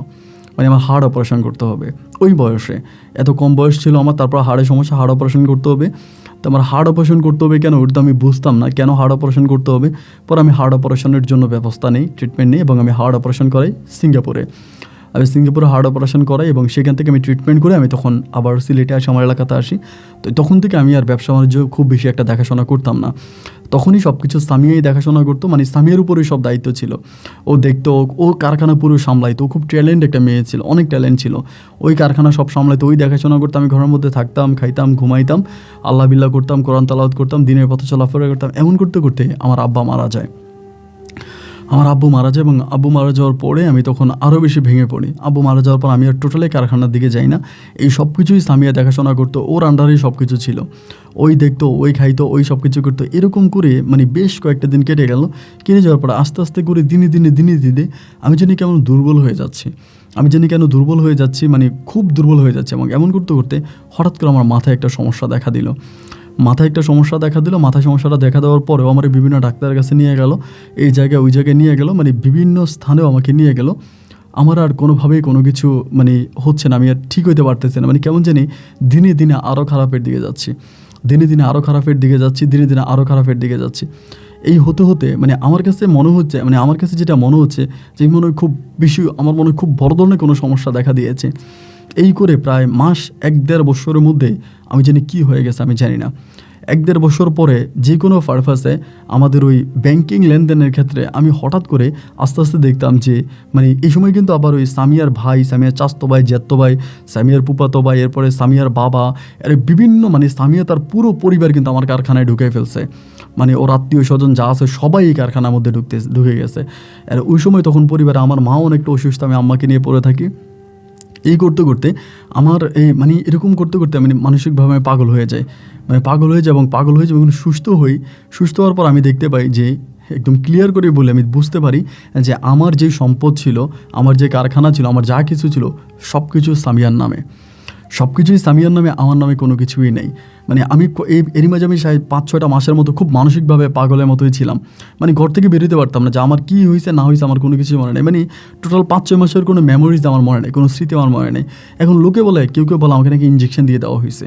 আমার হার্ট অপারেশন করতে হবে। ওই বয়সে, এত কম বয়স ছিল আমার, তারপর হার্টের সমস্যা, হার্ট অপারেশন করতে হবে। তো আমার হার্ট অপারেশন করতে হবে কেন, ওটা তো আমি বুঝতাম না কেন হার্ট অপারেশন করতে হবে। পরে আমি হার্ট অপারেশনের জন্য ব্যবস্থা নেই, ট্রিটমেন্ট নিই এবং আমি হার্ট অপারেশন করাই সিঙ্গাপুরে। আমি সিঙ্গাপুরে হার্ট অপারেশন করাই এবং সেখান থেকে আমি ট্রিটমেন্ট করে আমি তখন আবার সিলেটে আসি, আমার এলাকাতে আসি। তো তখন থেকে আমি আর ব্যবসা বাণিজ্য খুব বেশি একটা দেখাশোনা করতাম না। তখনই সব কিছু সামিয়াই দেখাশোনা করতো, সামিয়ার উপরেই সব দায়িত্ব ছিল। ও দেখতো, ও কারখানা পুরো সামলাইতো, ও খুব ট্যালেন্ট একটা মেয়ে ছিল, অনেক ট্যালেন্ট ছিল। ওই কারখানা সব সামলাইতো, ওই দেখাশোনা করতাম। আমি ঘরের মধ্যে থাকতাম, খাইতাম, ঘুমাইতাম, আল্লাহ বিল্লাহ করতাম, কোরআন তালাওয়াত করতাম, দিনের পথে চলাফেরা করতাম। এমন করতে করতে আমার আব্বা মারা যায়। আমার আব্বু মারা যায় এবং আব্বু মারা যাওয়ার পরে আমি তখন আরও বেশি ভেঙে পড়ি। আব্বু মারা যাওয়ার পর আমি আর টোটালি কারখানার দিকে যাই না। এই সব কিছুই সামিয়া দেখাশোনা করতো, ওর আন্ডারেই সব কিছু ছিল। ওই দেখতো, ওই খাইতো, ওই সব কিছু করতো। এরকম করে বেশ কয়েকটা দিন কেটে গেল। কেটে যাওয়ার পর আস্তে আস্তে করে দিনে দিনে আমি জানি কেমন দুর্বল হয়ে যাচ্ছি। খুব দুর্বল হয়ে যাচ্ছে। এবং এমন করতে করতে হঠাৎ করে আমার মাথায় একটা সমস্যা দেখা দিল। মাথায় সমস্যাটা দেখা দেওয়ার পরেও আমার বিভিন্ন ডাক্তারের কাছে নিয়ে গেল, এই জায়গায় ওই জায়গায় নিয়ে গেল, বিভিন্ন স্থানেও আমাকে নিয়ে গেল। আমার আর কোনোভাবেই কোনো কিছু হচ্ছে না, আমি আর ঠিক হইতে পারতেছি না। কেমন জানি দিনে দিনে আরও খারাপের দিকে যাচ্ছি, দিনে দিনে আরও খারাপের দিকে যাচ্ছি। এই হতে হতে আমার কাছে মনে হচ্ছে, আমার কাছে যেটা মনে হচ্ছে যে খুব বেশি, আমার মনে খুব বড় ধরনের কোনো সমস্যা দেখা দিয়েছে। এই করে প্রায় মাস 1-1.5 বছরের মধ্যে আমি জানি কী হয়ে গেছে, আমি জানি না। 1-1.5 বছর পরে যে কোনো পারপাসে আমাদের ওই ব্যাংকিং লেনদেনের ক্ষেত্রে আমি হঠাৎ করে আস্তে আস্তে দেখতাম যে এই সময় কিন্তু আবার ওই সামিয়ার ভাই, সামিয়ার চাচতো ভাই, জ্যাঠতো ভাই, সামিয়ার ফুফাতো ভাই, এরপরে সামিয়ার বাবা, এর বিভিন্ন সামিয়া তার পুরো পরিবার কিন্তু আমার কারখানায় ঢুকে ফেলছে। ওর আত্মীয় স্বজন যা আছে সবাই এই কারখানার মধ্যে ঢুকে গেছে। আর ওই সময় তখন পরিবারে আমার মাও অনেকটা অসুস্থ, আমি আম্মাকে নিয়ে পড়ে থাকি। এই করতে করতে আমার এরকম করতে করতে মানসিকভাবে পাগল হয়ে যায় এবং সুস্থ হওয়ার পর আমি দেখতে পাই যে একদম ক্লিয়ার করে বলে আমি বুঝতে পারি যে আমার যে সম্পদ ছিল, আমার যে কারখানা ছিল, আমার যা কিছু ছিল সব কিছু সামিয়ার নামে। সব কিছুই সামিয়ার নামে, আমার নামে কোনো কিছুই নেই। মানে আমি এরই মাঝে আমি 5-6টা মাসের মতো খুব মানসিকভাবে পাগলের মতোই ছিলাম। মানে ঘর থেকে বেরোতে পারতাম না, যে আমার কী হয়েছে না হয়েছে আমার কোনো কিছুই মনে নেই। মানে টোটাল 5-6 মাসের কোনো মেমোরিজ আমার মনে নেই, কোনো স্মৃতি আমার মনে নেই। এখন লোকে বলে, কেউ বলে আমাকে নাকি ইঞ্জেকশন দিয়ে দেওয়া হয়েছে,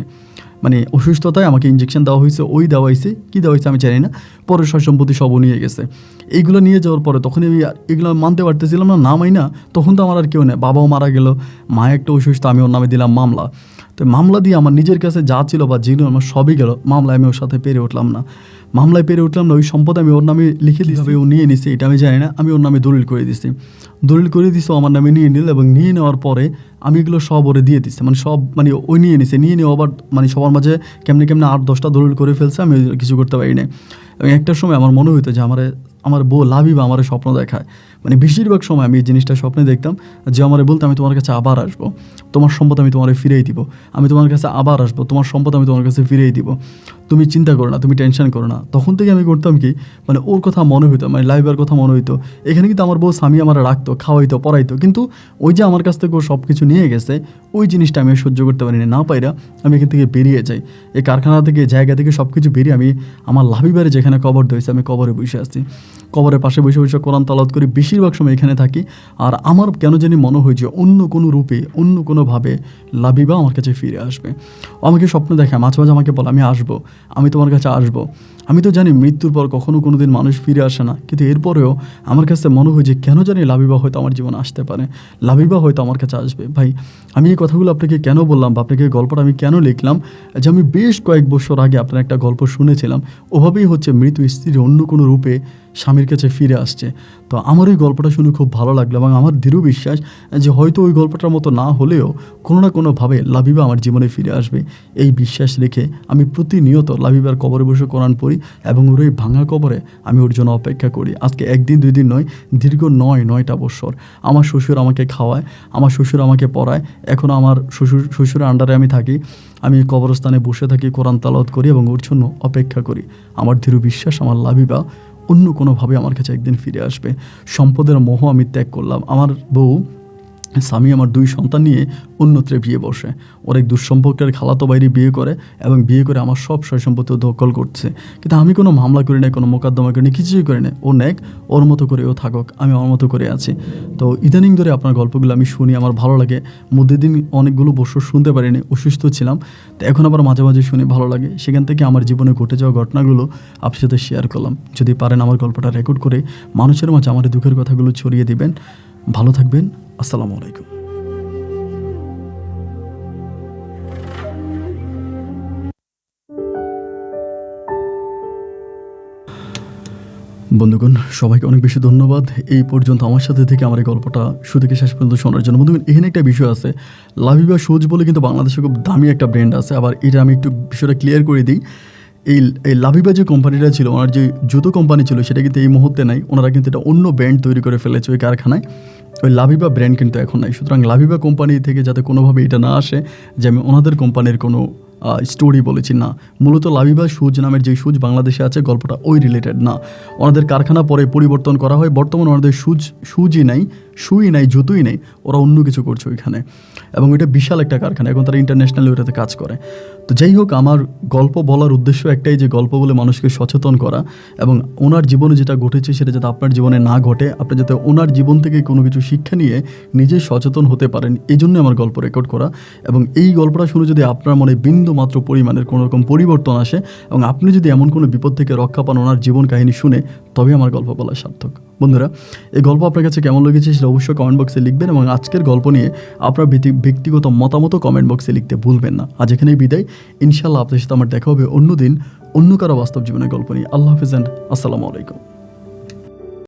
মানে অসুস্থতায় আমাকে ইঞ্জেকশন দেওয়া হয়েছে, ওই দেওয়া হয়েছে, কী দেওয়া হয়েছে আমি জানি না। পরে সম্পত্তি সবও নিয়ে গেছে। এইগুলো নিয়ে যাওয়ার পরে তখন আমি এগুলো মানতে পারতেছিলাম না, নামাই না। তখন তো আমার আর কেউ নেই, বাবাও মারা গেল, মা একটা অসুস্থ, আমি ওর নামে দিলাম মামলা। তো মামলা দিয়ে আমার নিজের কাছে যা ছিল বা যেগুলো আমার সবই গেল। মামলায় আমি ওর সাথে পেরে উঠলাম না, ওই সম্পদ আমি ওর নামে লিখে দিয়েছি, ও নিয়ে নিছে এটা আমি জানি না। আমি ওর নামে দলিল করে দিছি, আমার নামে নিয়ে নিল। এবং নিয়ে নেওয়ার পরে আমি এগুলো সব ওরে দিয়ে দিচ্ছি, মানে সব, মানে ওই নিয়ে নিয়ে আবার মানে সবার মাঝে কেমনে 8-10টা দলিল করে ফেলছে, আমি কিছু করতে পারি না। এবং একটা সময় আমার মনে হইতো যে আমার বউ লাবিবা আমার স্বপ্ন দেখায়। মানে বেশিরভাগ সময় আমি এই জিনিসটা স্বপ্নে দেখতাম, যে আমার বলতে আমি তোমার কাছে আবার আসবো, তোমার সম্পদ আমি তোমার ফিরিয়ে দিব, আমি তোমার কাছে আবার আসবো, তোমার সম্পদ আমি তোমার কাছে ফিরিয়ে দিব, তুমি চিন্তা করো না, তুমি টেনশন করো না। তখন থেকে আমি করতাম কি, মানে ওর কথা মনে হইতো, মানে লাইবার কথা মনে হইতো। এখানে কিন্তু আমার বউ স্বামী আমার রাখতো, খাওয়াইতো, পড়াইতো, কিন্তু ওই যে আমার কাছ থেকে ও সব কিছু নিয়ে গেছে, ওই জিনিসটা আমি সহ্য করতে পারি না পাইরা আমি এখান থেকে বেরিয়ে যাই। এই কারখানা থেকে, জায়গা থেকে সব কিছু বেরিয়ে আমি আমার লাভিবারে যেখানে কবর দিয়েছে, আমি কবরে বসে আসছি, কবরের পাশে বসে কোরআন তালাওয়াত করি, বেশিরভাগ সময় এখানে থাকি। আর আমার কেন জানি মনে হয় যে অন্য কোনো রূপে, অন্য কোনোভাবে লাবিবা আমার কাছে ফিরে আসবে। আমাকে স্বপ্ন দেখে, মাঝে মাঝে আমাকে বলে আমি আসবো, আমি তোমার কাছে আসবো। আমি তো জানি মৃত্যুর পর কখনো কোনো দিন মানুষ ফিরে আসে না, কিন্তু এরপরেও আমার কাছে মনে হয় যে কেন জানি লাবিবা হয়তো আমার জীবনে আসতে পারে, লাবিবা হয়তো আমার কাছে আসবে। ভাই, আমি এই কথাগুলো আপনাকে কেন বললাম বা আপনাকে গল্পটা আমি কেন লিখলাম, যে আমি বেশ কয়েক বছর আগে আপনার একটা গল্প শুনেছিলাম, ওভাবেই হচ্ছে মৃত স্ত্রী অন্য কোনো রূপে স্বামীর কাছে ফিরে আসছে। তো আমার ওই গল্পটা শুনে খুব ভালো লাগলো, এবং আমার দৃঢ় বিশ্বাস যে হয়তো ওই গল্পটার মতো না হলেও কোনো না কোনোভাবে লাবিবা আমার জীবনে ফিরে আসবে। এই বিশ্বাস রেখে আমি প্রতিনিয়ত লাবিবার কবরে বসে কোরআন পড়ি, এবং ওর এই ভাঙা কবরে আমি ওর জন্য অপেক্ষা করি। আজকে 1 দিন 2 দিন নয়, দীর্ঘ 9টা বছর আমার শ্বশুর আমাকে খাওয়ায়, আমার শ্বশুর আমাকে পড়ায়, এখনও আমার শ্বশুরের আন্ডারে আমি থাকি। আমি কবরস্থানে বসে থাকি, কোরআন তালাওয়াত করি এবং ওর জন্য অপেক্ষা করি। আমার দৃঢ় বিশ্বাস আমার লাবিবা অন্য কোনোভাবে আমার কাছে একদিন ফিরে আসবে। সম্পদের মোহ আমি ত্যাগ করলাম। আমার বউ স্বামী আমার 2 সন্তান নিয়ে অন্যত্রে বিয়ে বসে, ওর এক দুঃসম্পর্কের খালাতো বাইরে বিয়ে করে, এবং বিয়ে করে আমার সব সয় সম্পত্তি দখল করছে। কিন্তু আমি কোনো মামলা করি না, কোনো মোকদ্দমা করি না, কিছুই করি না। ও নেক, ওর মতো করে ও থাকুক, আমি আমার মতো করে আছি। তো ইদানিং ধরে আপনার গল্পগুলো আমি শুনি, আমার ভালো লাগে। মধ্যে দিন অনেকগুলো বছর শুনতে পারিনি, অসুস্থ ছিলাম, তো এখন আবার মাঝে মাঝে শুনি, ভালো লাগে। সেখান থেকে আমার জীবনে ঘটে যাওয়া ঘটনাগুলো আপনার সাথে শেয়ার করলাম। যদি পারেন আমার গল্পটা রেকর্ড করে মানুষের মাঝে আমার দুঃখের কথাগুলো ছড়িয়ে দিবেন। ভালো থাকবেন। আসসালামু আলাইকুম। বন্ধুগণ, সবাইকে অনেক বেশি ধন্যবাদ এই পর্যন্ত আমার সাথে থেকে আমার এই গল্পটা শুরু থেকে শেষ পর্যন্ত শোনার জন্য। বন্ধুগণ, এখানে একটা বিষয় আছে, লাবিবা শুজ বলে কিন্তু বাংলাদেশে খুব দামি একটা ব্র্যান্ড আছে। আবার এটা আমি একটু বিষয়টা ক্লিয়ার করে দিই। এই লাবিবা যে কোম্পানিটা ছিল, ওনার যে জুতো কোম্পানি ছিল, সেটা কিন্তু এই মুহূর্তে নাই। ওনারা কিন্তু এটা অন্য ব্র্যান্ড তৈরি করে ফেলেছে ওই কারখানায়। ওই লাবিবা ব্র্যান্ড কিন্তু এখন নাই। সুতরাং লাবিবা কোম্পানি থেকে যাতে কোনোভাবে এটা না আসে যে আমি ওনাদের কোম্পানির কোনো স্টোরি বলেছি, না। মূলত লাবিবা শুজ নামের যে শুজ বাংলাদেশে আছে, গল্পটা ওই রিলেটেড না। ওনাদের কারখানা পরে পরিবর্তন করা হয়, বর্তমানে ওনাদের শুজই নাই, শুই নাই, জুতোই নেই, ওরা অন্য কিছু করছে ওইখানে। এবং এটা বিশাল একটা কারখানা, এখন তারা ইন্টারন্যাশনালি ওটাতে কাজ করে। তো যাই হোক, আমার গল্প বলার উদ্দেশ্য একটাই, যে গল্প বলে মানুষকে সচেতন করা, এবং ওনার জীবনে যেটা ঘটেছে সেটা যাতে আপনার জীবনে না ঘটে, আপনি যাতে ওনার জীবন থেকে কোনো কিছু শিক্ষা নিয়ে নিজে সচেতন হতে পারেন, এই জন্য আমার গল্প রেকর্ড করা। এবং এই গল্পটা শুনে যদি আপনার মনে বিন্দু মাত্র পরিমাণের কোনো রকম পরিবর্তন আসে, এবং আপনি যদি এমন কোনো বিপদ থেকে রক্ষা পান ওনার জীবন কাহিনী শুনে, তবে আমার গল্প বলা সার্থক। বন্ধুরা, এই গল্প আপনার কাছে কেমন লেগেছে সেটা অবশ্যই কমেন্ট বক্সে লিখবেন, এবং আজকের গল্প নিয়ে আপনার ব্যক্তিগত মতামত কমেন্ট বক্সে লিখতে ভুলবেন না। আজ এখানেই বিদায়। ইনশাআল্লাহ আপনার সাথে আমার দেখা হবে অন্যদিন অন্য কারো বাস্তব জীবনের গল্প নিয়ে। আল্লাহ হাফেজ, আসসালামু আলাইকুম।